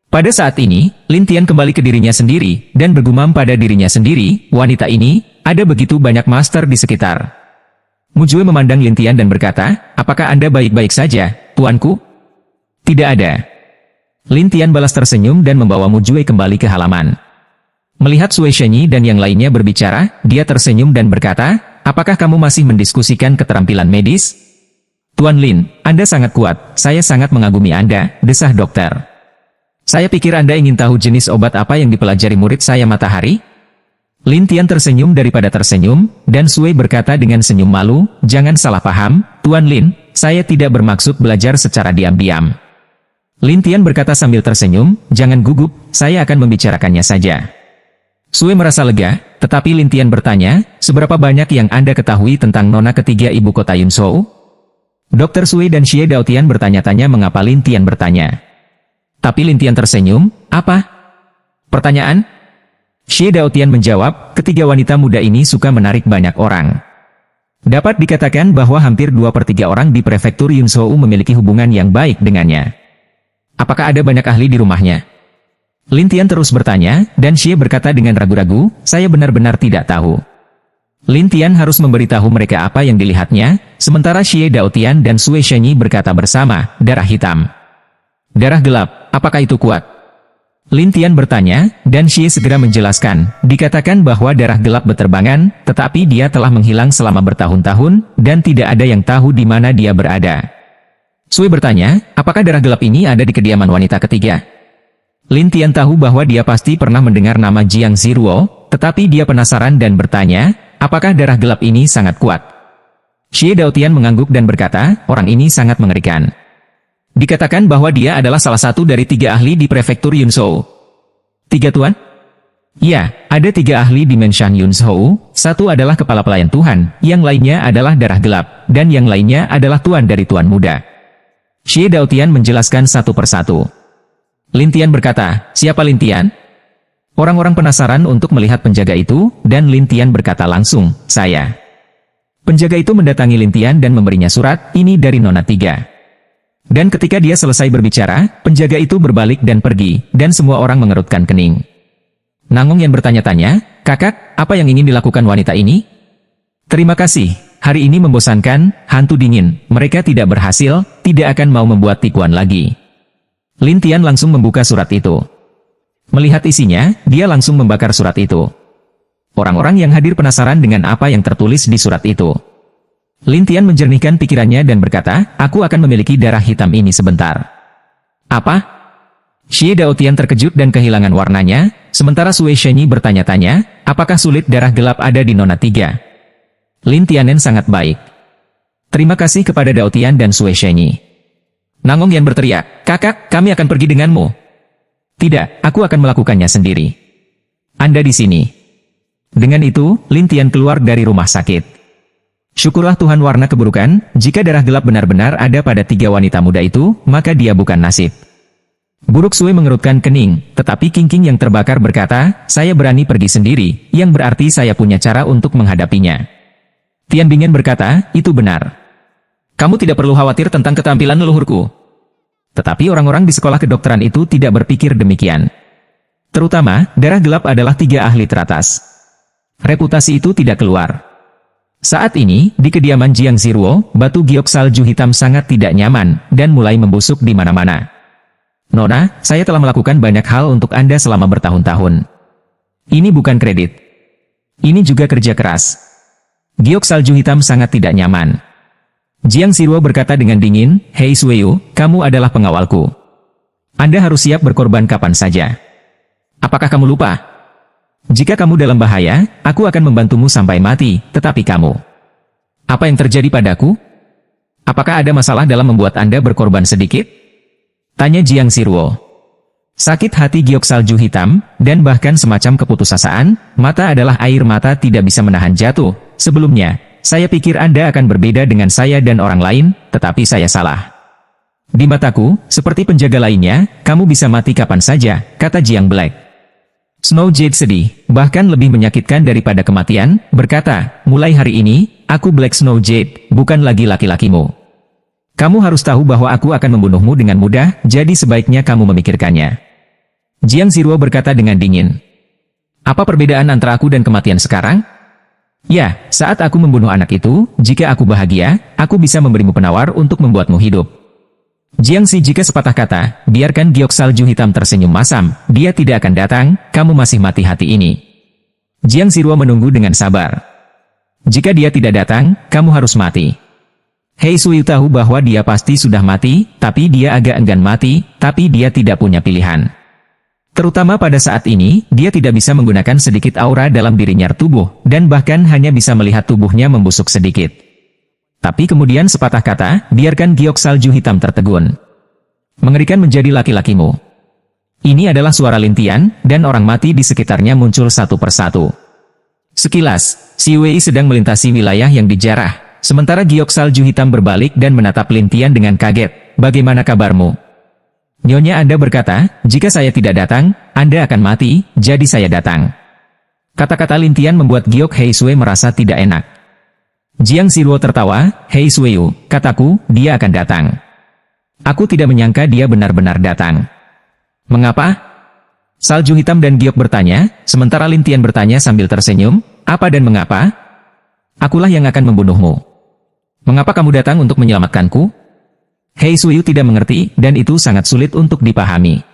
Pada saat ini, Lin Tian kembali ke dirinya sendiri, dan bergumam pada dirinya sendiri, wanita ini, ada begitu banyak master di sekitar. Mujue memandang Lin Tian dan berkata, apakah Anda baik-baik saja, tuanku? Tidak ada. Lin Tian balas tersenyum dan membawa Mujue kembali ke halaman. Melihat Sui Shenyi dan yang lainnya berbicara, dia tersenyum dan berkata, apakah kamu masih mendiskusikan keterampilan medis? Tuan Lin, Anda sangat kuat, saya sangat mengagumi Anda, desah dokter. Saya pikir Anda ingin tahu jenis obat apa yang dipelajari murid saya Matahari? Lin Tian tersenyum daripada tersenyum, dan Sui berkata dengan senyum malu, jangan salah paham, Tuan Lin, saya tidak bermaksud belajar secara diam-diam. Lin Tian berkata sambil tersenyum, jangan gugup, saya akan membicarakannya saja. Sui merasa lega, tetapi Lin Tian bertanya, seberapa banyak yang Anda ketahui tentang nona ketiga ibu kota Yunzhou? Dr. Sui dan Xie Daotian bertanya-tanya mengapa Lin Tian bertanya. Tapi Lin Tian tersenyum, apa? Pertanyaan? Xie Daotian menjawab, ketiga wanita muda ini suka menarik banyak orang. Dapat dikatakan bahwa hampir 2/3 orang di prefektur Yunzhou memiliki hubungan yang baik dengannya. Apakah ada banyak ahli di rumahnya? Lin Tian terus bertanya, dan Xie berkata dengan ragu-ragu, saya benar-benar tidak tahu. Lin Tian harus memberitahu mereka apa yang dilihatnya, sementara Xie Daotian dan Sui Shenyi berkata bersama, darah hitam. Darah gelap, apakah itu kuat? Lin Tian bertanya, dan Xie segera menjelaskan. Dikatakan bahwa darah gelap beterbangan, tetapi dia telah menghilang selama bertahun-tahun, dan tidak ada yang tahu di mana dia berada. Sui bertanya, apakah darah gelap ini ada di kediaman wanita ketiga? Lin Tian tahu bahwa dia pasti pernah mendengar nama Jiang Ziruo, tetapi dia penasaran dan bertanya, apakah darah gelap ini sangat kuat? Xie Daotian mengangguk dan berkata, orang ini sangat mengerikan. Dikatakan bahwa dia adalah salah satu dari 3 ahli di prefektur Yunzhou. 3 tuan? Ya, ada 3 ahli di Menshan Yunzhou, satu adalah kepala pelayan Tuhan, yang lainnya adalah darah gelap, dan yang lainnya adalah tuan dari tuan muda. Xie Daotian menjelaskan satu persatu. Lin Tian berkata, siapa Lin Tian? Orang-orang penasaran untuk melihat penjaga itu, dan Lin Tian berkata langsung, saya. Penjaga itu mendatangi Lin Tian dan memberinya surat, ini dari Nona 3. Dan ketika dia selesai berbicara, penjaga itu berbalik dan pergi, dan semua orang mengerutkan kening. Nangong yang bertanya-tanya, kakak, apa yang ingin dilakukan wanita ini? Terima kasih, hari ini membosankan, hantu dingin, mereka tidak berhasil, tidak akan mau membuat tipuan lagi. Lin Tian langsung membuka surat itu. Melihat isinya, dia langsung membakar surat itu. Orang-orang yang hadir penasaran dengan apa yang tertulis di surat itu. Lin Tian menjernihkan pikirannya dan berkata, aku akan memiliki darah hitam ini sebentar. Apa? Xie Daotian terkejut dan kehilangan warnanya, sementara Sui Shenyi bertanya-tanya, apakah sulit darah gelap ada di Nona 3? Lin Tianen sangat baik. Terima kasih kepada Daotian dan Sui Shenyi. Nangong yang berteriak, kakak, kami akan pergi denganmu. Tidak, aku akan melakukannya sendiri. Anda di sini. Dengan itu, Lin Tian keluar dari rumah sakit. Syukurlah Tuhan warna keburukan, jika darah gelap benar-benar ada pada 3 wanita muda itu, maka dia bukan nasib. Buruk Sui mengerutkan kening, tetapi King yang terbakar berkata, saya berani pergi sendiri, yang berarti saya punya cara untuk menghadapinya. Tian Bingen berkata, itu benar. Kamu tidak perlu khawatir tentang ketampilan leluhurku. Tetapi orang-orang di sekolah kedokteran itu tidak berpikir demikian. Terutama, darah gelap adalah 3 ahli teratas. Reputasi itu tidak keluar. Saat ini, di kediaman Jiang Ziruo, batu giok salju hitam sangat tidak nyaman, dan mulai membusuk di mana-mana. Nona, saya telah melakukan banyak hal untuk Anda selama bertahun-tahun. Ini bukan kredit. Ini juga kerja keras. Giok salju hitam sangat tidak nyaman. Jiang Ziruo berkata dengan dingin, hei Sueyu, kamu adalah pengawalku. Anda harus siap berkorban kapan saja. Apakah kamu lupa? Jika kamu dalam bahaya, aku akan membantumu sampai mati, tetapi kamu. Apa yang terjadi padaku? Apakah ada masalah dalam membuat Anda berkorban sedikit? Tanya Jiang Ziruo. Sakit hati giok salju hitam, dan bahkan semacam keputusasaan, mata adalah air mata tidak bisa menahan jatuh. Sebelumnya, saya pikir Anda akan berbeda dengan saya dan orang lain, tetapi saya salah. Di mataku, seperti penjaga lainnya, kamu bisa mati kapan saja, kata Jiang Black. Snow Jade sedih, bahkan lebih menyakitkan daripada kematian, berkata, mulai hari ini, aku Black Snow Jade, bukan lagi laki-lakimu. Kamu harus tahu bahwa aku akan membunuhmu dengan mudah, jadi sebaiknya kamu memikirkannya. Jiang Ziruo berkata dengan dingin. Apa perbedaan antara aku dan kematian sekarang? Ya, saat aku membunuh anak itu, jika aku bahagia, aku bisa memberimu penawar untuk membuatmu hidup. Jiang Si jika sepatah kata, biarkan giok salju hitam tersenyum masam, dia tidak akan datang, kamu masih mati hati ini. Jiang Ziruo menunggu dengan sabar. Jika dia tidak datang, kamu harus mati. Hei Suyu tahu bahwa dia pasti sudah mati, tapi dia agak enggan mati, tapi dia tidak punya pilihan. Terutama pada saat ini, dia tidak bisa menggunakan sedikit aura dalam dirinya tubuh, dan bahkan hanya bisa melihat tubuhnya membusuk sedikit. Tapi kemudian sepatah kata, biarkan giok salju hitam tertegun. Mengerikan menjadi laki-lakimu. Ini adalah suara Lin Tian, dan orang mati di sekitarnya muncul satu persatu. Sekilas, Si Wei sedang melintasi wilayah yang dijarah, sementara giok salju hitam berbalik dan menatap Lin Tian dengan kaget. Bagaimana kabarmu? Nyonya Anda berkata, jika saya tidak datang, Anda akan mati, jadi saya datang. Kata-kata Lin Tian membuat Giok Hei Sui merasa tidak enak. Jiang Ziruo tertawa, Hei Sueyu, kataku, dia akan datang. Aku tidak menyangka dia benar-benar datang. Mengapa? Salju hitam dan Giok bertanya, sementara Lin Tian bertanya sambil tersenyum, apa dan mengapa? Akulah yang akan membunuhmu. Mengapa kamu datang untuk menyelamatkanku? Hei Sueyu tidak mengerti, dan itu sangat sulit untuk dipahami.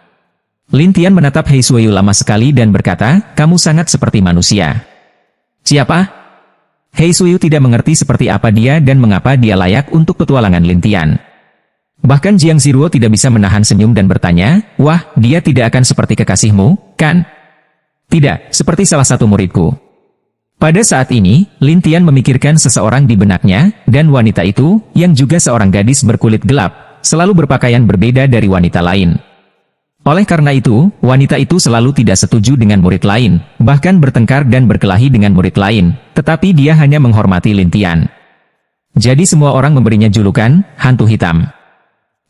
Lin Tian menatap Hei Suiyu lama sekali dan berkata, kamu sangat seperti manusia. Siapa? Hei Suiyu tidak mengerti seperti apa dia dan mengapa dia layak untuk petualangan Lin Tian. Bahkan Jiang Ziruo tidak bisa menahan senyum dan bertanya, wah, dia tidak akan seperti kekasihmu, kan? Tidak, seperti salah satu muridku. Pada saat ini, Lin Tian memikirkan seseorang di benaknya, dan wanita itu, yang juga seorang gadis berkulit gelap, selalu berpakaian berbeda dari wanita lain. Oleh karena itu, wanita itu selalu tidak setuju dengan murid lain, bahkan bertengkar dan berkelahi dengan murid lain, tetapi dia hanya menghormati Lin Tian. Jadi semua orang memberinya julukan, hantu hitam.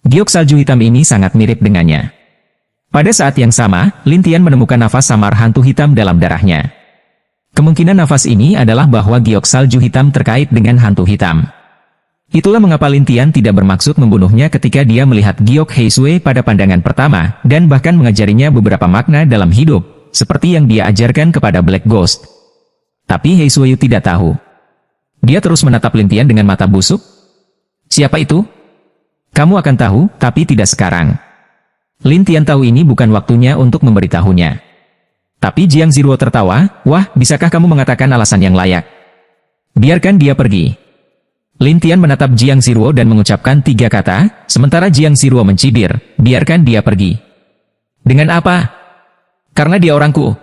Giok salju hitam ini sangat mirip dengannya. Pada saat yang sama, Lin Tian menemukan nafas samar hantu hitam dalam darahnya. Kemungkinan nafas ini adalah bahwa giok salju hitam terkait dengan hantu hitam. Itulah mengapa Lin Tian tidak bermaksud membunuhnya ketika dia melihat giok Hei Sui pada pandangan pertama, dan bahkan mengajarinya beberapa makna dalam hidup, seperti yang dia ajarkan kepada Black Ghost. Tapi Hei Sui tidak tahu. Dia terus menatap Lin Tian dengan mata busuk. Siapa itu? Kamu akan tahu, tapi tidak sekarang. Lin Tian tahu ini bukan waktunya untuk memberitahunya. Tapi Jiang Ziruo tertawa, wah, bisakah kamu mengatakan alasan yang layak? Biarkan dia pergi. Lin Tian menatap Jiang Ziruo dan mengucapkan 3 kata, sementara Jiang Ziruo mencibir, biarkan dia pergi. Dengan apa? Karena dia orangku.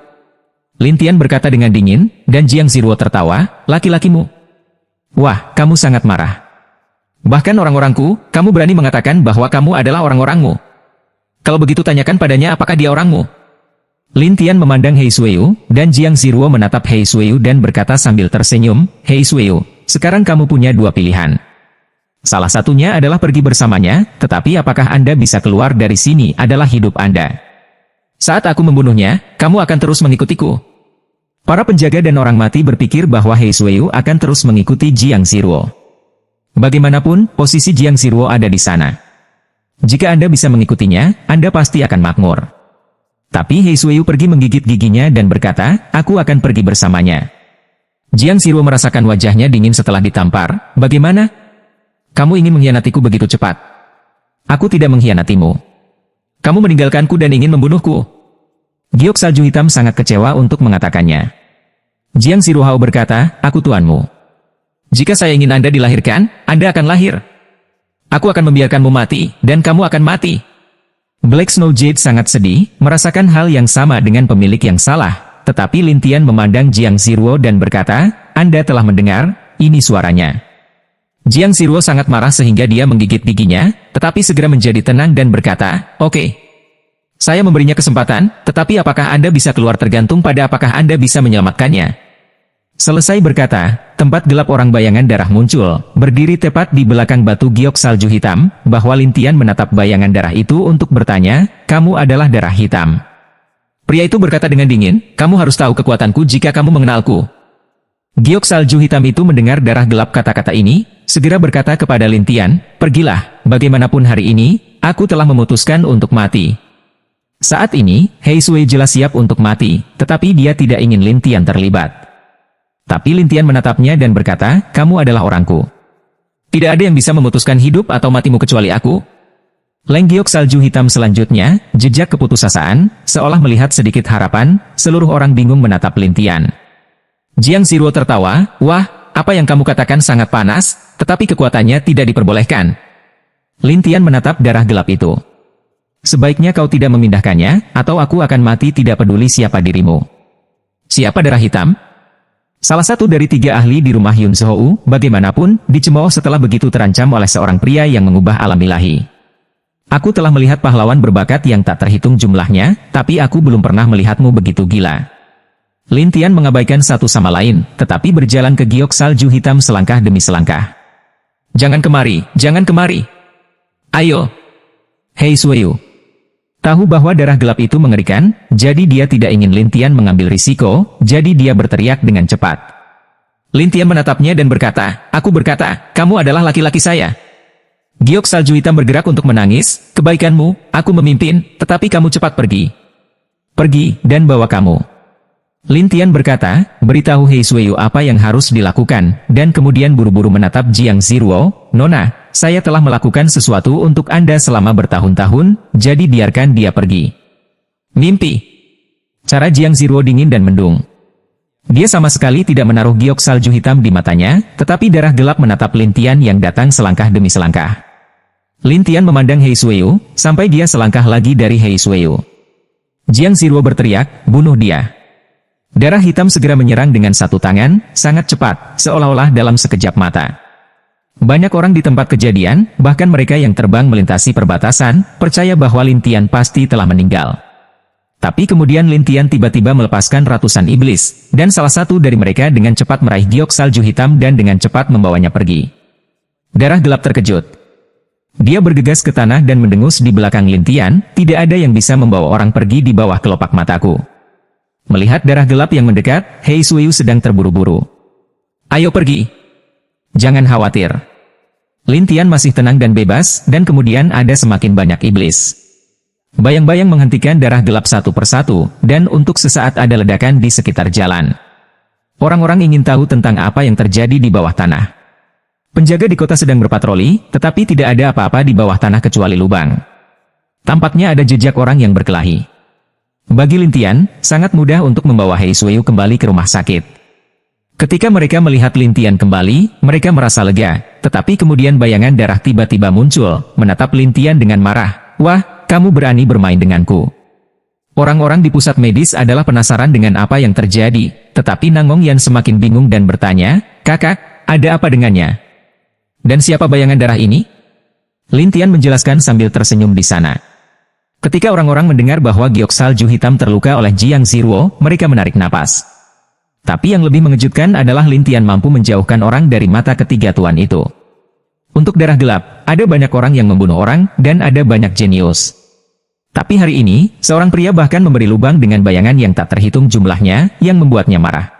Lin Tian berkata dengan dingin, dan Jiang Ziruo tertawa, laki-lakimu. Wah, kamu sangat marah. Bahkan orang-orangku, kamu berani mengatakan bahwa kamu adalah orang-orangmu. Kalau begitu tanyakan padanya apakah dia orangmu. Lin Tian memandang Hei Suiyu, dan Jiang Ziruo menatap Hei Suiyu dan berkata sambil tersenyum, Hei Suiyu, sekarang kamu punya 2 pilihan. Salah satunya adalah pergi bersamanya, tetapi apakah Anda bisa keluar dari sini adalah hidup Anda. Saat aku membunuhnya, kamu akan terus mengikutiku. Para penjaga dan orang mati berpikir bahwa Hei Suiyu akan terus mengikuti Jiang Ziruo. Bagaimanapun, posisi Jiang Ziruo ada di sana. Jika Anda bisa mengikutinya, Anda pasti akan makmur. Tapi Hei Suiyu pergi menggigit giginya dan berkata, aku akan pergi bersamanya. Jiang Ziruo merasakan wajahnya dingin setelah ditampar. Bagaimana? Kamu ingin mengkhianatiku begitu cepat? Aku tidak mengkhianatimu. Kamu meninggalkanku dan ingin membunuhku. Giok salju hitam sangat kecewa untuk mengatakannya. Jiang Ziruo berkata, aku tuanmu. Jika saya ingin Anda dilahirkan, Anda akan lahir. Aku akan membiarkanmu mati, dan kamu akan mati. Black Snow Jade sangat sedih, merasakan hal yang sama dengan pemilik yang salah. Tetapi Lin Tian memandang Jiang Ziruo dan berkata, Anda telah mendengar, ini suaranya. Jiang Ziruo sangat marah sehingga dia menggigit giginya, tetapi segera menjadi tenang dan berkata, oke. Saya memberinya kesempatan, tetapi apakah Anda bisa keluar tergantung pada apakah Anda bisa menyelamatkannya. Selesai berkata, tempat gelap orang bayangan darah muncul, berdiri tepat di belakang batu giok salju hitam, bahwa Lin Tian menatap bayangan darah itu untuk bertanya, kamu adalah darah hitam. Pria itu berkata dengan dingin, kamu harus tahu kekuatanku jika kamu mengenalku. Giok salju hitam itu mendengar darah gelap kata-kata ini, segera berkata kepada Lin Tian, pergilah, bagaimanapun hari ini, aku telah memutuskan untuk mati. Saat ini, Hei Sui jelas siap untuk mati, tetapi dia tidak ingin Lin Tian terlibat. Tapi Lin Tian menatapnya dan berkata, kamu adalah orangku. Tidak ada yang bisa memutuskan hidup atau matimu kecuali aku. Leng giok salju hitam selanjutnya, jejak keputusasaan, seolah melihat sedikit harapan, seluruh orang bingung menatap Lin Tian. Jiang Ziruo tertawa, wah, apa yang kamu katakan sangat panas, tetapi kekuatannya tidak diperbolehkan. Lin Tian menatap darah gelap itu. Sebaiknya kau tidak memindahkannya, atau aku akan mati tidak peduli siapa dirimu. Siapa darah hitam? Salah satu dari 3 ahli di rumah Yun Zhou, bagaimanapun, dicemooh setelah begitu terancam oleh seorang pria yang mengubah alam ilahi. Aku telah melihat pahlawan berbakat yang tak terhitung jumlahnya, tapi aku belum pernah melihatmu begitu gila. Lin Tian mengabaikan satu sama lain, tetapi berjalan ke giok salju hitam selangkah demi selangkah. Jangan kemari, jangan kemari. Ayo. Hei Suiyu. Tahu bahwa darah gelap itu mengerikan, jadi dia tidak ingin Lin Tian mengambil risiko, jadi dia berteriak dengan cepat. Lin Tian menatapnya dan berkata, aku berkata, kamu adalah laki-laki saya. Giok salju hitam bergerak untuk menangis, kebaikanmu, aku memimpin, tetapi kamu cepat pergi. Pergi, dan bawa kamu. Lin Tian berkata, beritahu Hei Suiyu apa yang harus dilakukan, dan kemudian buru-buru menatap Jiang Ziruo, Nona, saya telah melakukan sesuatu untuk Anda selama bertahun-tahun, jadi biarkan dia pergi. Mimpi. Cara Jiang Ziruo dingin dan mendung. Dia sama sekali tidak menaruh giok salju hitam di matanya, tetapi darah gelap menatap Lin Tian yang datang selangkah demi selangkah. Lin Tian memandang Hei Sueyu, sampai dia selangkah lagi dari Hei Sueyu. Jiang Ziruo berteriak, bunuh dia. Darah hitam segera menyerang dengan satu tangan, sangat cepat, seolah-olah dalam sekejap mata. Banyak orang di tempat kejadian, bahkan mereka yang terbang melintasi perbatasan, percaya bahwa Lin Tian pasti telah meninggal. Tapi kemudian Lin Tian tiba-tiba melepaskan ratusan iblis, dan salah satu dari mereka dengan cepat meraih giok salju hitam dan dengan cepat membawanya pergi. Darah gelap terkejut. Dia bergegas ke tanah dan mendengus di belakang Lin Tian, tidak ada yang bisa membawa orang pergi di bawah kelopak mataku. Melihat darah gelap yang mendekat, Hei Sueyu sedang terburu-buru. Ayo pergi. Jangan khawatir. Lin Tian masih tenang dan bebas, dan kemudian ada semakin banyak iblis. Bayang-bayang menghentikan darah gelap satu persatu, dan untuk sesaat ada ledakan di sekitar jalan. Orang-orang ingin tahu tentang apa yang terjadi di bawah tanah. Penjaga di kota sedang berpatroli, tetapi tidak ada apa-apa di bawah tanah kecuali lubang. Tampaknya ada jejak orang yang berkelahi. Bagi Lin Tian, sangat mudah untuk membawa Hei Sueyu kembali ke rumah sakit. Ketika mereka melihat Lin Tian kembali, mereka merasa lega, tetapi kemudian bayangan darah tiba-tiba muncul, menatap Lin Tian dengan marah. Wah! Kamu berani bermain denganku. Orang-orang di pusat medis adalah penasaran dengan apa yang terjadi, tetapi Nangong Yan semakin bingung dan bertanya, Kakak, ada apa dengannya? Dan siapa bayangan darah ini? Lin Tian menjelaskan sambil tersenyum di sana. Ketika orang-orang mendengar bahwa giok salju hitam terluka oleh Jiang Ziruo, mereka menarik napas. Tapi yang lebih mengejutkan adalah Lin Tian mampu menjauhkan orang dari mata ketiga tuan itu. Untuk darah gelap, ada banyak orang yang membunuh orang, dan ada banyak jenius. Tapi hari ini, seorang pria bahkan memberi lubang dengan bayangan yang tak terhitung jumlahnya, yang membuatnya marah.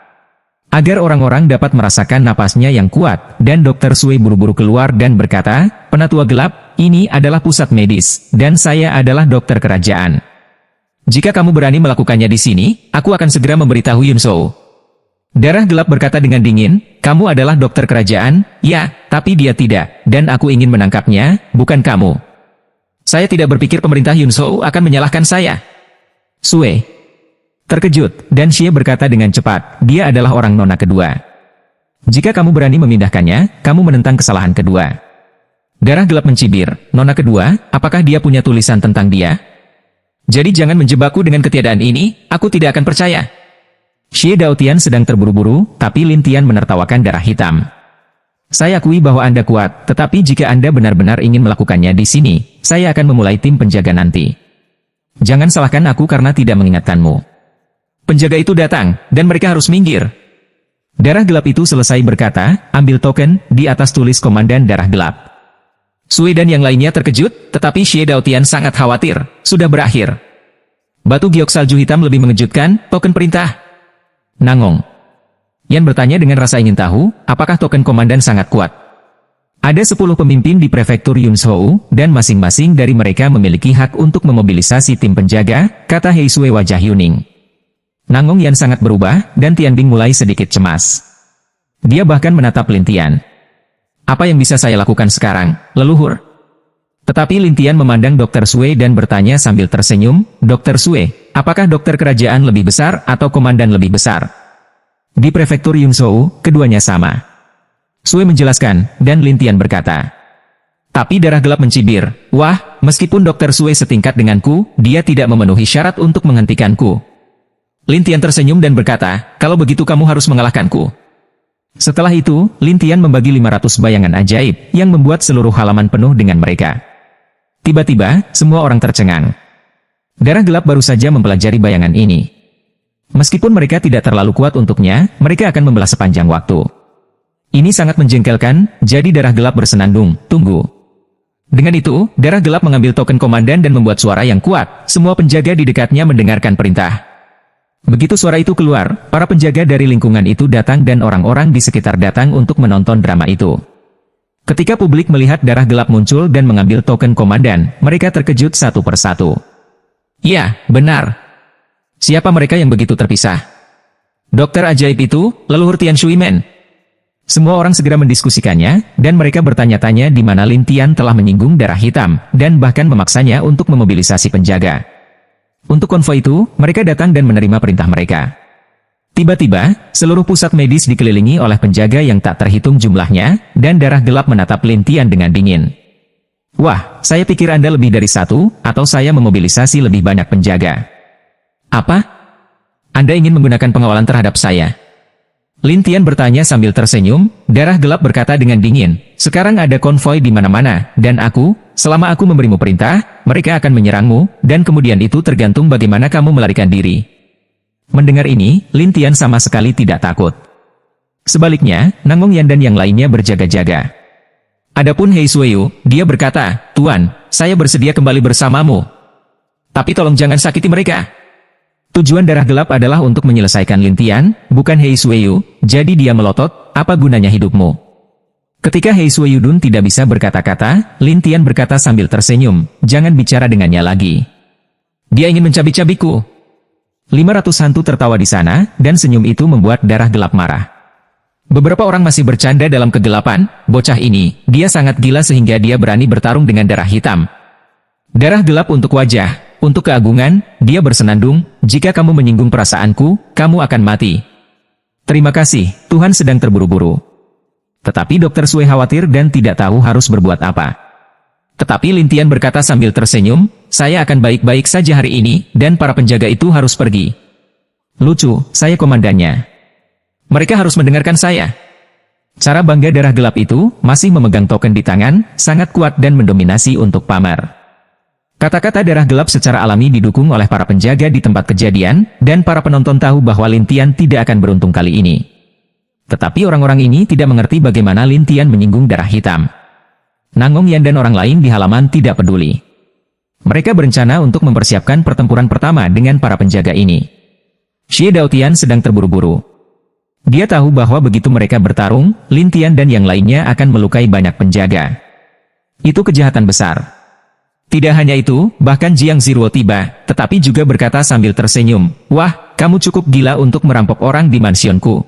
Agar orang-orang dapat merasakan napasnya yang kuat, dan Dr. Sui buru-buru keluar dan berkata, Penatua gelap, ini adalah pusat medis, dan saya adalah dokter kerajaan. Jika kamu berani melakukannya di sini, aku akan segera memberitahu Yun Shou. Darah gelap berkata dengan dingin, kamu adalah dokter kerajaan, ya, tapi dia tidak, dan aku ingin menangkapnya, bukan kamu. Saya tidak berpikir pemerintah Yun Shou akan menyalahkan saya. Sue terkejut, dan Xie berkata dengan cepat, dia adalah orang nona kedua. Jika kamu berani memindahkannya, kamu menentang kesalahan kedua. Darah gelap mencibir, nona kedua, apakah dia punya tulisan tentang dia? Jadi jangan menjebakku dengan ketiadaan ini, aku tidak akan percaya. Xie Daotian sedang terburu-buru, tapi Lin Tian menertawakan darah hitam. Saya akui bahwa Anda kuat, tetapi jika Anda benar-benar ingin melakukannya di sini, saya akan memulai tim penjaga nanti. Jangan salahkan aku karena tidak mengingatkanmu. Penjaga itu datang, dan mereka harus minggir. Darah gelap itu selesai berkata, ambil token, di atas tulis Komandan Darah Gelap. Sui dan yang lainnya terkejut, tetapi Xie Daotian sangat khawatir, sudah berakhir. Batu giok salju hitam lebih mengejutkan, token perintah. Nangong Yan bertanya dengan rasa ingin tahu, apakah token komandan sangat kuat? Ada 10 pemimpin di prefektur Yun Shou, dan masing-masing dari mereka memiliki hak untuk memobilisasi tim penjaga, kata Hei Sui wajah Yuning. Nangong Yan sangat berubah, dan Tianbing mulai sedikit cemas. Dia bahkan menatap Lin Tian. Apa yang bisa saya lakukan sekarang, leluhur? Tetapi Lin Tian memandang Dr. Sui dan bertanya sambil tersenyum, Dr. Sui, apakah dokter kerajaan lebih besar atau komandan lebih besar? Di prefektur Yun Shou, keduanya sama. Sui menjelaskan, dan Lin Tian berkata. Tapi darah gelap mencibir, wah, meskipun Dr. Sui setingkat denganku, dia tidak memenuhi syarat untuk menghentikanku. Lin Tian tersenyum dan berkata, kalau begitu kamu harus mengalahkanku. Setelah itu, Lin Tian membagi 500 bayangan ajaib, yang membuat seluruh halaman penuh dengan mereka. Tiba-tiba, semua orang tercengang. Darah gelap baru saja mempelajari bayangan ini. Meskipun mereka tidak terlalu kuat untuknya, mereka akan membelah sepanjang waktu. Ini sangat menjengkelkan, jadi darah gelap bersenandung, tunggu. Dengan itu, darah gelap mengambil token komandan dan membuat suara yang kuat, semua penjaga di dekatnya mendengarkan perintah. Begitu suara itu keluar, para penjaga dari lingkungan itu datang dan orang-orang di sekitar datang untuk menonton drama itu. Ketika publik melihat darah gelap muncul dan mengambil token komandan, mereka terkejut satu persatu. Ya, benar. Siapa mereka yang begitu terpisah? Dokter ajaib itu, leluhur Tian Shuimen. Semua orang segera mendiskusikannya, dan mereka bertanya-tanya di mana Lin Tian telah menyinggung darah hitam, dan bahkan memaksanya untuk memobilisasi penjaga. Untuk konvoi itu, mereka datang dan menerima perintah mereka. Tiba-tiba, seluruh pusat medis dikelilingi oleh penjaga yang tak terhitung jumlahnya, dan darah gelap menatap Lin Tian dengan dingin. Wah, saya pikir Anda lebih dari satu, atau saya memobilisasi lebih banyak penjaga. Apa? Anda ingin menggunakan pengawalan terhadap saya? Lin Tian bertanya sambil tersenyum, darah gelap berkata dengan dingin, sekarang ada konvoi di mana-mana, dan selama aku memberimu perintah, mereka akan menyerangmu, dan kemudian itu tergantung bagaimana kamu melarikan diri. Mendengar ini, Lin Tian sama sekali tidak takut. Sebaliknya, Nangong Yan dan yang lainnya berjaga-jaga. Adapun Hei Sueyu, dia berkata, Tuan, saya bersedia kembali bersamamu. Tapi tolong jangan sakiti mereka. Tujuan darah gelap adalah untuk menyelesaikan Lin Tian, bukan Hei Sueyu, jadi dia melotot, apa gunanya hidupmu? Ketika Hei Sueyudun tidak bisa berkata-kata, Lin Tian berkata sambil tersenyum, jangan bicara dengannya lagi. Dia ingin mencabik-cabikku. 500 hantu tertawa di sana, dan senyum itu membuat darah gelap marah. Beberapa orang masih bercanda dalam kegelapan, bocah ini, dia sangat gila sehingga dia berani bertarung dengan darah hitam. Darah gelap untuk wajah. Untuk keagungan, dia bersenandung, jika kamu menyinggung perasaanku, kamu akan mati. Terima kasih, Tuhan sedang terburu-buru. Tetapi Dr. Sue khawatir dan tidak tahu harus berbuat apa. Tetapi Lin Tian berkata sambil tersenyum, saya akan baik-baik saja hari ini, dan para penjaga itu harus pergi. Lucu, saya komandannya. Mereka harus mendengarkan saya. Cara bangga darah gelap itu, masih memegang token di tangan, sangat kuat dan mendominasi untuk pamer. Kata-kata darah gelap secara alami didukung oleh para penjaga di tempat kejadian, dan para penonton tahu bahwa Lin Tian tidak akan beruntung kali ini. Tetapi orang-orang ini tidak mengerti bagaimana Lin Tian menyinggung darah hitam. Nangong Yan dan orang lain di halaman tidak peduli. Mereka berencana untuk mempersiapkan pertempuran pertama dengan para penjaga ini. Xie Daotian sedang terburu-buru. Dia tahu bahwa begitu mereka bertarung, Lin Tian dan yang lainnya akan melukai banyak penjaga. Itu kejahatan besar. Tidak hanya itu, bahkan Jiang Ziruo tiba, tetapi juga berkata sambil tersenyum, wah, kamu cukup gila untuk merampok orang di mansionku.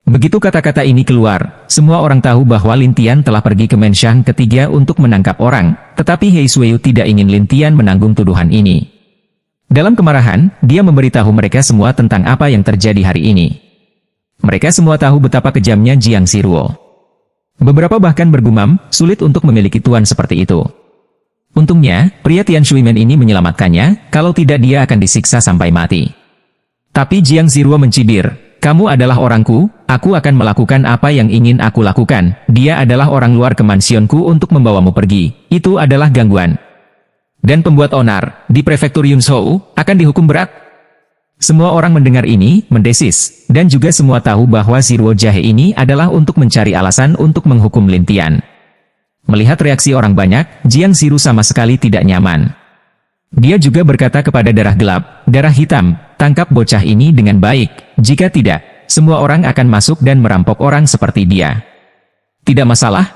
Begitu kata-kata ini keluar, semua orang tahu bahwa Lin Tian telah pergi ke mansion ketiga untuk menangkap orang, tetapi Hei Sueyu tidak ingin Lin Tian menanggung tuduhan ini. Dalam kemarahan, dia memberitahu mereka semua tentang apa yang terjadi hari ini. Mereka semua tahu betapa kejamnya Jiang Ziruo. Beberapa bahkan bergumam, sulit untuk memiliki tuan seperti itu. Untungnya, pria Tian Shuimen ini menyelamatkannya, kalau tidak dia akan disiksa sampai mati. Tapi Jiang Ziruo mencibir, kamu adalah orangku, aku akan melakukan apa yang ingin aku lakukan, dia adalah orang luar ke mansionku untuk membawamu pergi, itu adalah gangguan. Dan pembuat onar, di prefektur Yunzhou, akan dihukum berat. Semua orang mendengar ini, mendesis, dan juga semua tahu bahwa Ziruo jahe ini adalah untuk mencari alasan untuk menghukum Lin Tian. Melihat reaksi orang banyak, Jiang Ziru sama sekali tidak nyaman. Dia juga berkata kepada darah gelap, darah hitam, tangkap bocah ini dengan baik, jika tidak, semua orang akan masuk dan merampok orang seperti dia. Tidak masalah?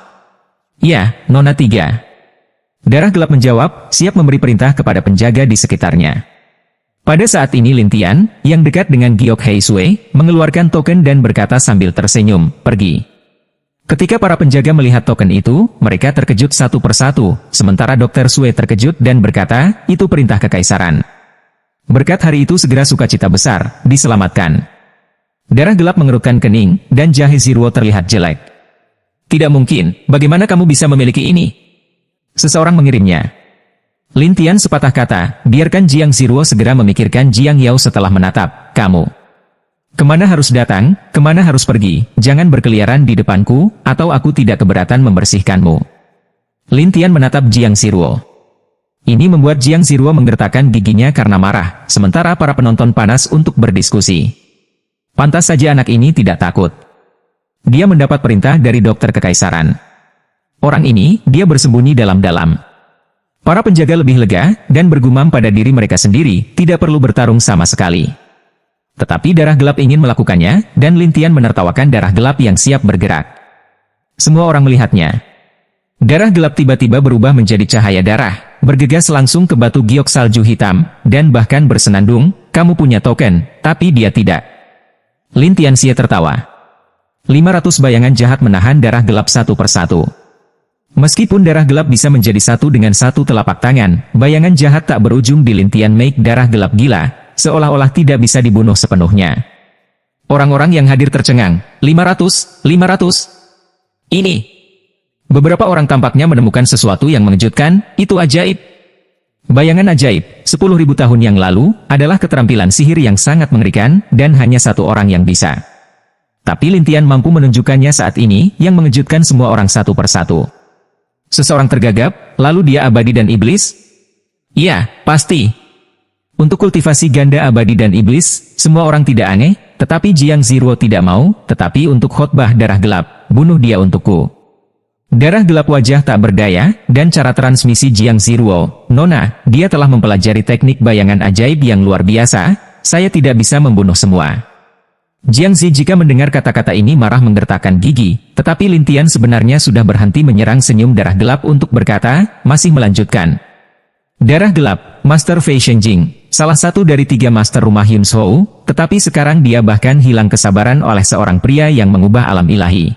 Ya, Nona 3. Darah gelap menjawab, siap memberi perintah kepada penjaga di sekitarnya. Pada saat ini Lin Tian, yang dekat dengan Giok Hei Sue, mengeluarkan token dan berkata sambil tersenyum, pergi. Ketika para penjaga melihat token itu, mereka terkejut satu persatu, sementara Dr. Sue terkejut dan berkata, itu perintah kekaisaran. Berkat hari itu segera sukacita besar, diselamatkan. Darah gelap mengerutkan kening, dan jahe Ziruo terlihat jelek. Tidak mungkin, bagaimana kamu bisa memiliki ini? Seseorang mengirimnya. Lin Tian sepatah kata, biarkan Jiang Ziruo segera memikirkan Jiang Yao setelah menatap, kamu. Kemana harus datang, kemana harus pergi, jangan berkeliaran di depanku, atau aku tidak keberatan membersihkanmu. Lin Tian menatap Jiang Ziruo. Ini membuat Jiang Ziruo menggertakkan giginya karena marah, sementara para penonton panas untuk berdiskusi. Pantas saja anak ini tidak takut. Dia mendapat perintah dari dokter kekaisaran. Orang ini, dia bersembunyi dalam-dalam. Para penjaga lebih lega, dan bergumam pada diri mereka sendiri, tidak perlu bertarung sama sekali. Tetapi darah gelap ingin melakukannya, dan Lin Tian menertawakan darah gelap yang siap bergerak. Semua orang melihatnya. Darah gelap tiba-tiba berubah menjadi cahaya darah, bergegas langsung ke batu giok salju hitam, dan bahkan bersenandung, kamu punya token, tapi dia tidak. Lin Tianxie tertawa. 500 bayangan jahat menahan darah gelap satu persatu. Meskipun darah gelap bisa menjadi satu dengan satu telapak tangan, bayangan jahat tak berujung di Lintian make darah gelap gila, seolah-olah tidak bisa dibunuh sepenuhnya. Orang-orang yang hadir tercengang. 500. Ini. Beberapa orang tampaknya menemukan sesuatu yang mengejutkan, itu ajaib. Bayangan ajaib, 10.000 tahun yang lalu, adalah keterampilan sihir yang sangat mengerikan, dan hanya satu orang yang bisa. Tapi Lintian mampu menunjukkannya saat ini, yang mengejutkan semua orang satu persatu. Seseorang tergagap, lalu dia abadi dan iblis? Iya, pasti. Untuk kultivasi ganda abadi dan iblis, semua orang tidak aneh, tetapi Jiang Ziruo tidak mau, tetapi untuk khotbah darah gelap, bunuh dia untukku. Darah gelap wajah tak berdaya, dan cara transmisi Jiang Ziruo, Nona, dia telah mempelajari teknik bayangan ajaib yang luar biasa, saya tidak bisa membunuh semua. Jiang Zi jika mendengar kata-kata ini marah menggertakkan gigi, tetapi Lintian sebenarnya sudah berhenti menyerang senyum darah gelap untuk berkata, masih melanjutkan. Darah gelap, Master Fei Shenjing, salah satu dari 3 master rumah Yun Shou, tetapi sekarang dia bahkan hilang kesabaran oleh seorang pria yang mengubah alam ilahi.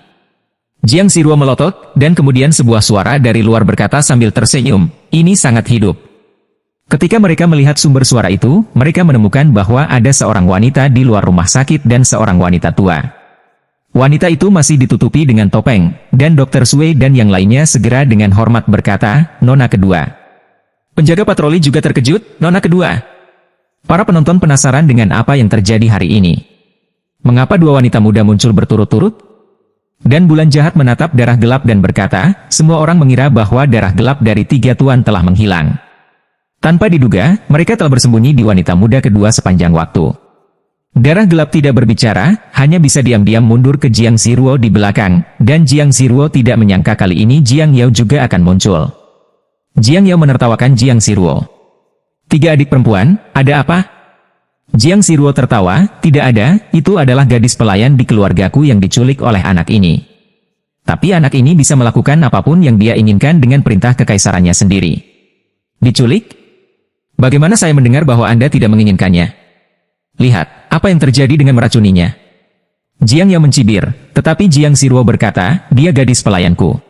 Jiang Ziruo melotot, dan kemudian sebuah suara dari luar berkata sambil tersenyum, ini sangat hidup. Ketika mereka melihat sumber suara itu, mereka menemukan bahwa ada seorang wanita di luar rumah sakit dan seorang wanita tua. Wanita itu masih ditutupi dengan topeng, dan Dr. Sui dan yang lainnya segera dengan hormat berkata, Nona kedua. Penjaga patroli juga terkejut, Nona kedua. Para penonton penasaran dengan apa yang terjadi hari ini. Mengapa 2 wanita muda muncul berturut-turut? Dan bulan jahat menatap darah gelap dan berkata, semua orang mengira bahwa darah gelap dari 3 tuan telah menghilang. Tanpa diduga, mereka telah bersembunyi di wanita muda kedua sepanjang waktu. Darah gelap tidak berbicara, hanya bisa diam-diam mundur ke Jiang Ziruo di belakang, dan Jiang Ziruo tidak menyangka kali ini Jiang Yao juga akan muncul. Jiang Yao menertawakan Jiang Ziruo. 3 adik perempuan, ada apa? Jiang Ziruo tertawa, tidak ada, itu adalah gadis pelayan di keluargaku yang diculik oleh anak ini. Tapi anak ini bisa melakukan apapun yang dia inginkan dengan perintah kekaisarannya sendiri. Diculik? Bagaimana saya mendengar bahwa Anda tidak menginginkannya? Lihat, apa yang terjadi dengan meracuninya? Jiang Yao mencibir, tetapi Jiang Ziruo berkata, dia gadis pelayanku.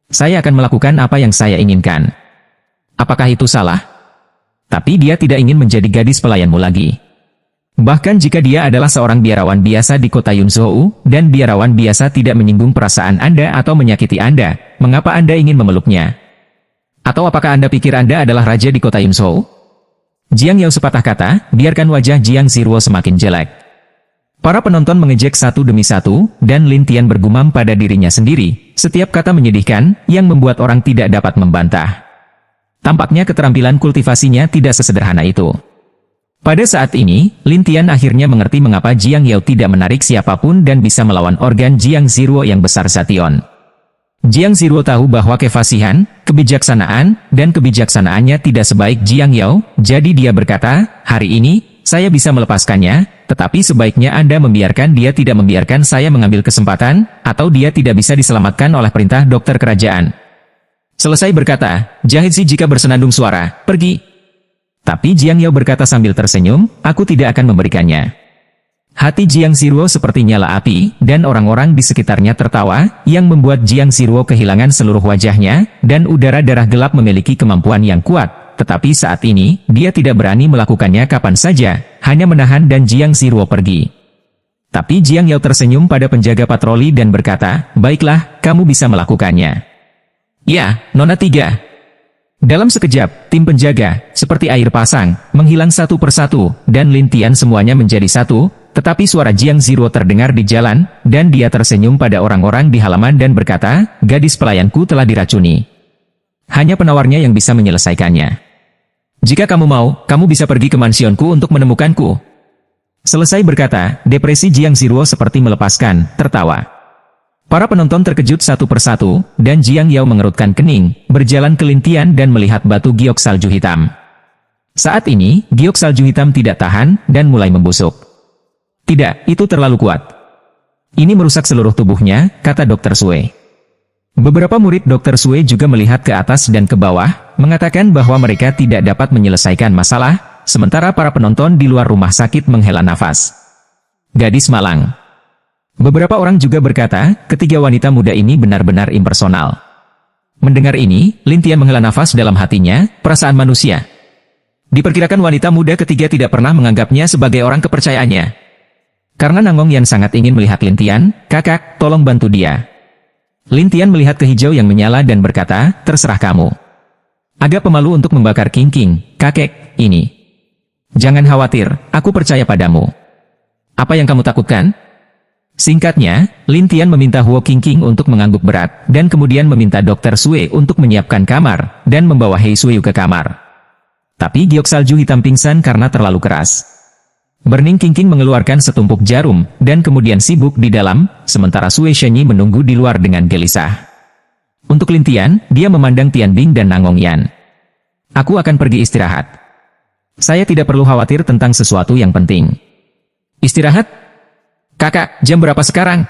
Saya akan melakukan apa yang saya inginkan. Apakah itu salah? Tapi dia tidak ingin menjadi gadis pelayanmu lagi. Bahkan jika dia adalah seorang biarawan biasa di kota Yunzhou, dan biarawan biasa tidak menyinggung perasaan Anda atau menyakiti Anda, mengapa Anda ingin memeluknya? Atau apakah Anda pikir Anda adalah raja di kota Yunzhou? Jiang Yao sepatah kata, biarkan wajah Jiang Ziruo semakin jelek. Para penonton mengejek satu demi satu, dan Lintian bergumam pada dirinya sendiri, setiap kata menyedihkan, yang membuat orang tidak dapat membantah. Tampaknya keterampilan kultivasinya tidak sesederhana itu. Pada saat ini, Lintian akhirnya mengerti mengapa Jiang Yao tidak menarik siapapun dan bisa melawan organ Jiang Ziruo yang besar Zation. Jiang Ziruo tahu bahwa kefasihan, kebijaksanaan, dan kebijaksanaannya tidak sebaik Jiang Yao, jadi dia berkata, hari ini, saya bisa melepaskannya, tetapi sebaiknya Anda membiarkan dia tidak membiarkan saya mengambil kesempatan, atau dia tidak bisa diselamatkan oleh perintah dokter kerajaan. Selesai berkata, Jahitsi jika bersenandung suara, pergi. Tapi Jiang Yao berkata sambil tersenyum, aku tidak akan memberikannya. Hati Jiang Ziruo seperti nyala api, dan orang-orang di sekitarnya tertawa, yang membuat Jiang Ziruo kehilangan seluruh wajahnya, dan udara darah gelap memiliki kemampuan yang kuat, tetapi saat ini, dia tidak berani melakukannya kapan saja, hanya menahan dan Jiang Ziruo pergi. Tapi Jiang Yao tersenyum pada penjaga patroli dan berkata, baiklah, kamu bisa melakukannya. Ya, Nona 3. Dalam sekejap, tim penjaga, seperti air pasang, menghilang satu persatu, dan Lintian semuanya menjadi satu, tetapi suara Jiang Ziruo terdengar di jalan, dan dia tersenyum pada orang-orang di halaman dan berkata, gadis pelayanku telah diracuni. Hanya penawarnya yang bisa menyelesaikannya. Jika kamu mau, kamu bisa pergi ke mansionku untuk menemukanku. Selesai berkata, depresi Jiang Ziruo seperti melepaskan, tertawa. Para penonton terkejut satu persatu, dan Jiang Yao mengerutkan kening, berjalan ke Lintian dan melihat batu giok salju hitam. Saat ini, giok salju hitam tidak tahan, dan mulai membusuk. Tidak, itu terlalu kuat. Ini merusak seluruh tubuhnya, kata Dr. Sui. Beberapa murid Dr. Sui juga melihat ke atas dan ke bawah, mengatakan bahwa mereka tidak dapat menyelesaikan masalah, sementara para penonton di luar rumah sakit menghela nafas. Gadis malang. Beberapa orang juga berkata, ketiga wanita muda ini benar-benar impersonal. Mendengar ini, Lin Tian menghela nafas dalam hatinya, perasaan manusia. Diperkirakan wanita muda ketiga tidak pernah menganggapnya sebagai orang kepercayaannya. Karena Nangong Yan sangat ingin melihat Lin Tian, kakak, tolong bantu dia. Lin Tian melihat ke hijau yang menyala dan berkata, terserah kamu. Agak pemalu untuk membakar King, kakek, ini. Jangan khawatir, aku percaya padamu. Apa yang kamu takutkan? Singkatnya, Lin Tian meminta Huo King untuk mengangguk berat, dan kemudian meminta Dr. Sue untuk menyiapkan kamar, dan membawa Hei Suyu ke kamar. Tapi giok salju hitam pingsan karena terlalu keras. Burning King mengeluarkan setumpuk jarum, dan kemudian sibuk di dalam, sementara Sue Shenyi menunggu di luar dengan gelisah. Untuk Lin Tian, dia memandang Tian Bing dan Nangong Yan. Aku akan pergi istirahat. Saya tidak perlu khawatir tentang sesuatu yang penting. Istirahat? Kakak, jam berapa sekarang?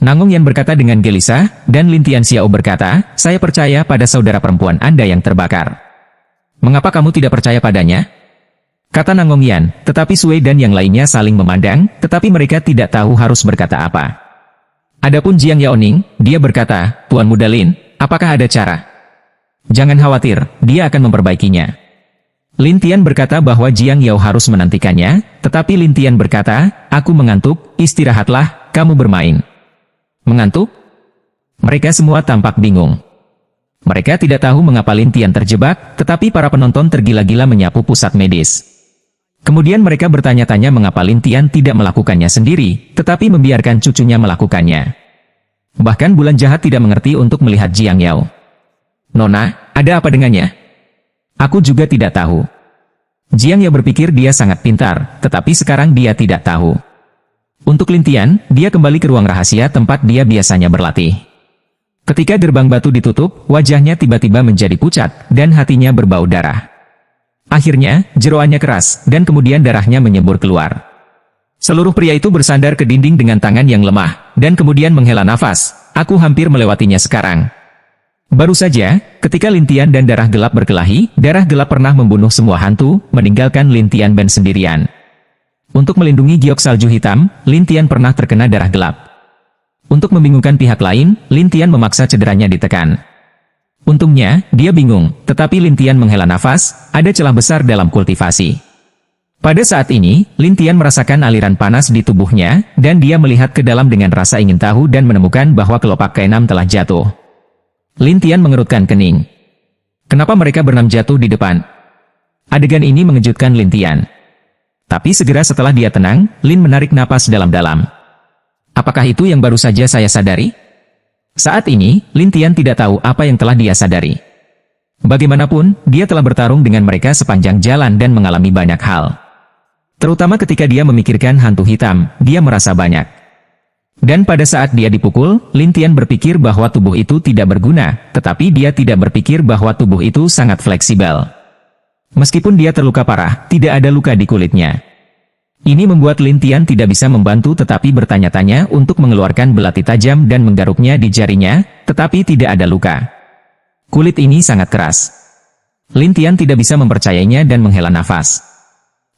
Nangong Yan berkata dengan gelisah, dan Lin Tian Xiao berkata, saya percaya pada saudara perempuan Anda yang terbakar. Mengapa kamu tidak percaya padanya? Kata Nangong Yan, tetapi Sue dan yang lainnya saling memandang, tetapi mereka tidak tahu harus berkata apa. Adapun Jiang Yaoning, dia berkata, Tuan Muda Lin, apakah ada cara? Jangan khawatir, dia akan memperbaikinya. Lin Tian berkata bahwa Jiang Yao harus menantikannya, tetapi Lin Tian berkata, aku mengantuk, istirahatlah, kamu bermain. Mengantuk? Mereka semua tampak bingung. Mereka tidak tahu mengapa Lin Tian terjebak, tetapi para penonton tergila-gila menyapu pusat medis. Kemudian mereka bertanya-tanya mengapa Lin Tian tidak melakukannya sendiri, tetapi membiarkan cucunya melakukannya. Bahkan Bulan Jahat tidak mengerti untuk melihat Jiang Yao. Nona, ada apa dengannya? Aku juga tidak tahu. Jiang Yao berpikir dia sangat pintar, tetapi sekarang dia tidak tahu. Untuk Lin Tian, dia kembali ke ruang rahasia tempat dia biasanya berlatih. Ketika gerbang batu ditutup, wajahnya tiba-tiba menjadi pucat, dan hatinya berbau darah. Akhirnya, jeroannya keras, dan kemudian darahnya menyembur keluar. Seluruh pria itu bersandar ke dinding dengan tangan yang lemah, dan kemudian menghela nafas. Aku hampir melewatinya sekarang. Baru saja, ketika Lin Tian dan darah gelap berkelahi, darah gelap pernah membunuh semua hantu, meninggalkan Lin Tian Ben sendirian. Untuk melindungi giok salju hitam, Lin Tian pernah terkena darah gelap. Untuk membingungkan pihak lain, Lin Tian memaksa cederanya ditekan. Untungnya, dia bingung, tetapi Lin Tian menghela nafas, ada celah besar dalam kultivasi. Pada saat ini, Lin Tian merasakan aliran panas di tubuhnya, dan dia melihat ke dalam dengan rasa ingin tahu dan menemukan bahwa kelopak keenam telah jatuh. Lin Tian mengerutkan kening. Kenapa mereka berenam jatuh di depan? Adegan ini mengejutkan Lin Tian. Tapi segera setelah dia tenang, Lin menarik napas dalam-dalam. Apakah itu yang baru saja saya sadari? Saat ini, Lin Tian tidak tahu apa yang telah dia sadari. Bagaimanapun, dia telah bertarung dengan mereka sepanjang jalan dan mengalami banyak hal. Terutama ketika dia memikirkan hantu hitam, dia merasa banyak. Dan pada saat dia dipukul, Lin Tian berpikir bahwa tubuh itu tidak berguna, tetapi dia tidak berpikir bahwa tubuh itu sangat fleksibel. Meskipun dia terluka parah, tidak ada luka di kulitnya. Ini membuat Lin Tian tidak bisa membantu tetapi bertanya-tanya untuk mengeluarkan belati tajam dan menggaruknya di jarinya, tetapi tidak ada luka. Kulit ini sangat keras. Lin Tian tidak bisa mempercayainya dan menghela nafas.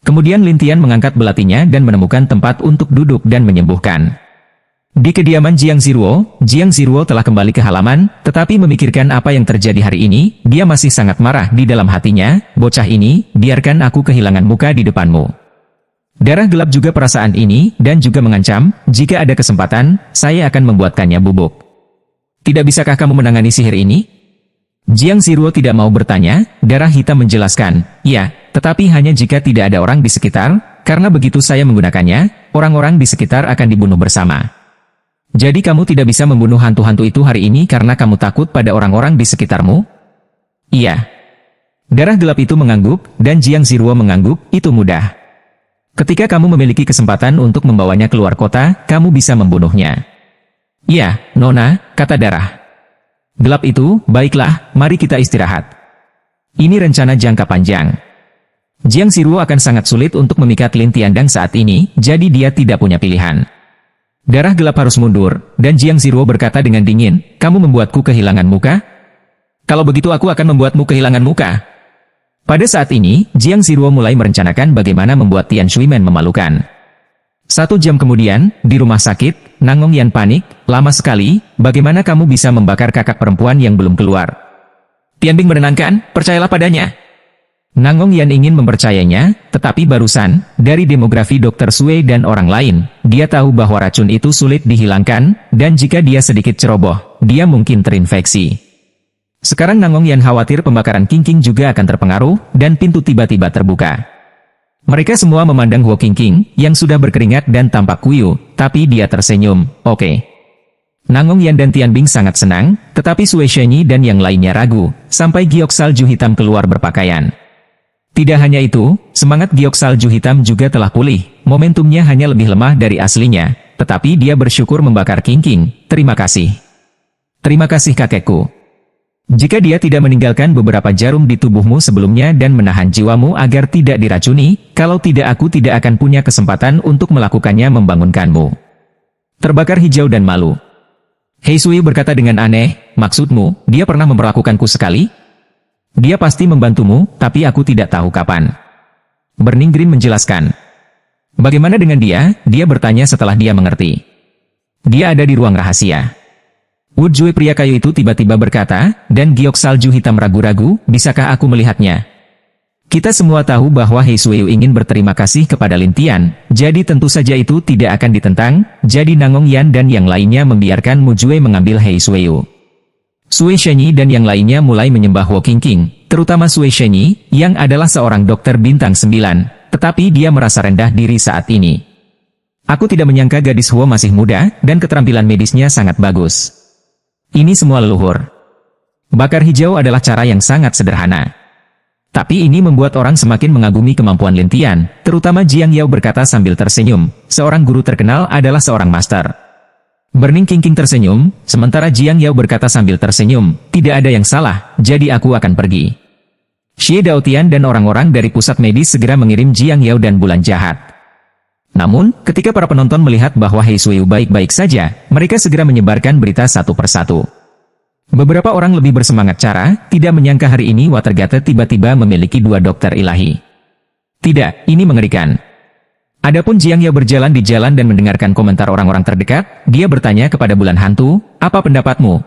Kemudian Lin Tian mengangkat belatinya dan menemukan tempat untuk duduk dan menyembuhkan. Di kediaman Jiang Ziruo telah kembali ke halaman, tetapi memikirkan apa yang terjadi hari ini, dia masih sangat marah di dalam hatinya, bocah ini, biarkan aku kehilangan muka di depanmu. Darah gelap juga perasaan ini, dan juga mengancam, jika ada kesempatan, saya akan membuatkannya bubuk. Tidak bisakah kamu menangani sihir ini? Jiang Ziruo tidak mau bertanya, darah hitam menjelaskan, ya, tetapi hanya jika tidak ada orang di sekitar, karena begitu saya menggunakannya, orang-orang di sekitar akan dibunuh bersama. Jadi kamu tidak bisa membunuh hantu-hantu itu hari ini karena kamu takut pada orang-orang di sekitarmu? Iya. Darah gelap itu mengangguk, dan Jiang Ziruo mengangguk, itu mudah. Ketika kamu memiliki kesempatan untuk membawanya keluar kota, kamu bisa membunuhnya. Ya, Nona, kata darah. Gelap itu, baiklah, mari kita istirahat. Ini rencana jangka panjang. Jiang Ziruo akan sangat sulit untuk memikat Lin Tiandang saat ini, jadi dia tidak punya pilihan. Darah gelap harus mundur, dan Jiang Ziruo berkata dengan dingin, kamu membuatku kehilangan muka? Kalau begitu aku akan membuatmu kehilangan muka. Pada saat ini, Jiang Ziruo mulai merencanakan bagaimana membuat Tian Shuimen memalukan. 1 jam kemudian, di rumah sakit, Nangong Yan panik, lama sekali, bagaimana kamu bisa membakar kakak perempuan yang belum keluar? Tianbing menenangkan, percayalah padanya. Nangong Yan ingin mempercayainya, tetapi barusan, dari demografi Dr. Sui dan orang lain, dia tahu bahwa racun itu sulit dihilangkan, dan jika dia sedikit ceroboh, dia mungkin terinfeksi. Sekarang Nangong Yan khawatir pembakaran King juga akan terpengaruh, dan pintu tiba-tiba terbuka. Mereka semua memandang Huo King yang sudah berkeringat dan tampak kuyu, tapi dia tersenyum. Oke. Nangong Yan dan Tianbing sangat senang, tetapi Sui Shenyi dan yang lainnya ragu, sampai giok salju hitam keluar berpakaian. Tidak hanya itu, semangat giok salju hitam juga telah pulih, momentumnya hanya lebih lemah dari aslinya, tetapi dia bersyukur membakar King. Terima kasih. Terima kasih kakekku. Jika dia tidak meninggalkan beberapa jarum di tubuhmu sebelumnya dan menahan jiwamu agar tidak diracuni, kalau tidak aku tidak akan punya kesempatan untuk melakukannya membangunkanmu. Terbakar hijau dan malu. Hei Sui berkata dengan aneh, maksudmu, dia pernah memperlakukanku sekali? Dia pasti membantumu, tapi aku tidak tahu kapan. Burning Green menjelaskan. Bagaimana dengan dia? Dia bertanya setelah dia mengerti. Dia ada di ruang rahasia. Wu Jue pria kayu itu tiba-tiba berkata, dan giok salju hitam ragu-ragu, bisakah aku melihatnya? Kita semua tahu bahwa Hei Suiyu ingin berterima kasih kepada Lin Tian, jadi tentu saja itu tidak akan ditentang, jadi Nangong Yan dan yang lainnya membiarkan Mu Jue mengambil Hei Suiyu. Sui Shenyi dan yang lainnya mulai menyembah Huo King, terutama Sui Shenyi, yang adalah seorang dokter bintang 9, tetapi dia merasa rendah diri saat ini. Aku tidak menyangka gadis Huo masih muda, dan keterampilan medisnya sangat bagus. Ini semua leluhur. Bakar hijau adalah cara yang sangat sederhana. Tapi ini membuat orang semakin mengagumi kemampuan Lin Tian, terutama Jiang Yao berkata sambil tersenyum, seorang guru terkenal adalah seorang master. Burning King tersenyum, sementara Jiang Yao berkata sambil tersenyum, tidak ada yang salah, jadi aku akan pergi. Xie Daotian dan orang-orang dari pusat medis segera mengirim Jiang Yao dan bulan jahat. Namun, ketika para penonton melihat bahwa Hei Suiyu baik-baik saja, mereka segera menyebarkan berita satu persatu. Beberapa orang lebih bersemangat cara, tidak menyangka hari ini Watergate tiba-tiba memiliki 2 dokter ilahi. Tidak, ini mengerikan. Adapun Jiang Yao berjalan di jalan dan mendengarkan komentar orang-orang terdekat, dia bertanya kepada bulan hantu, apa pendapatmu?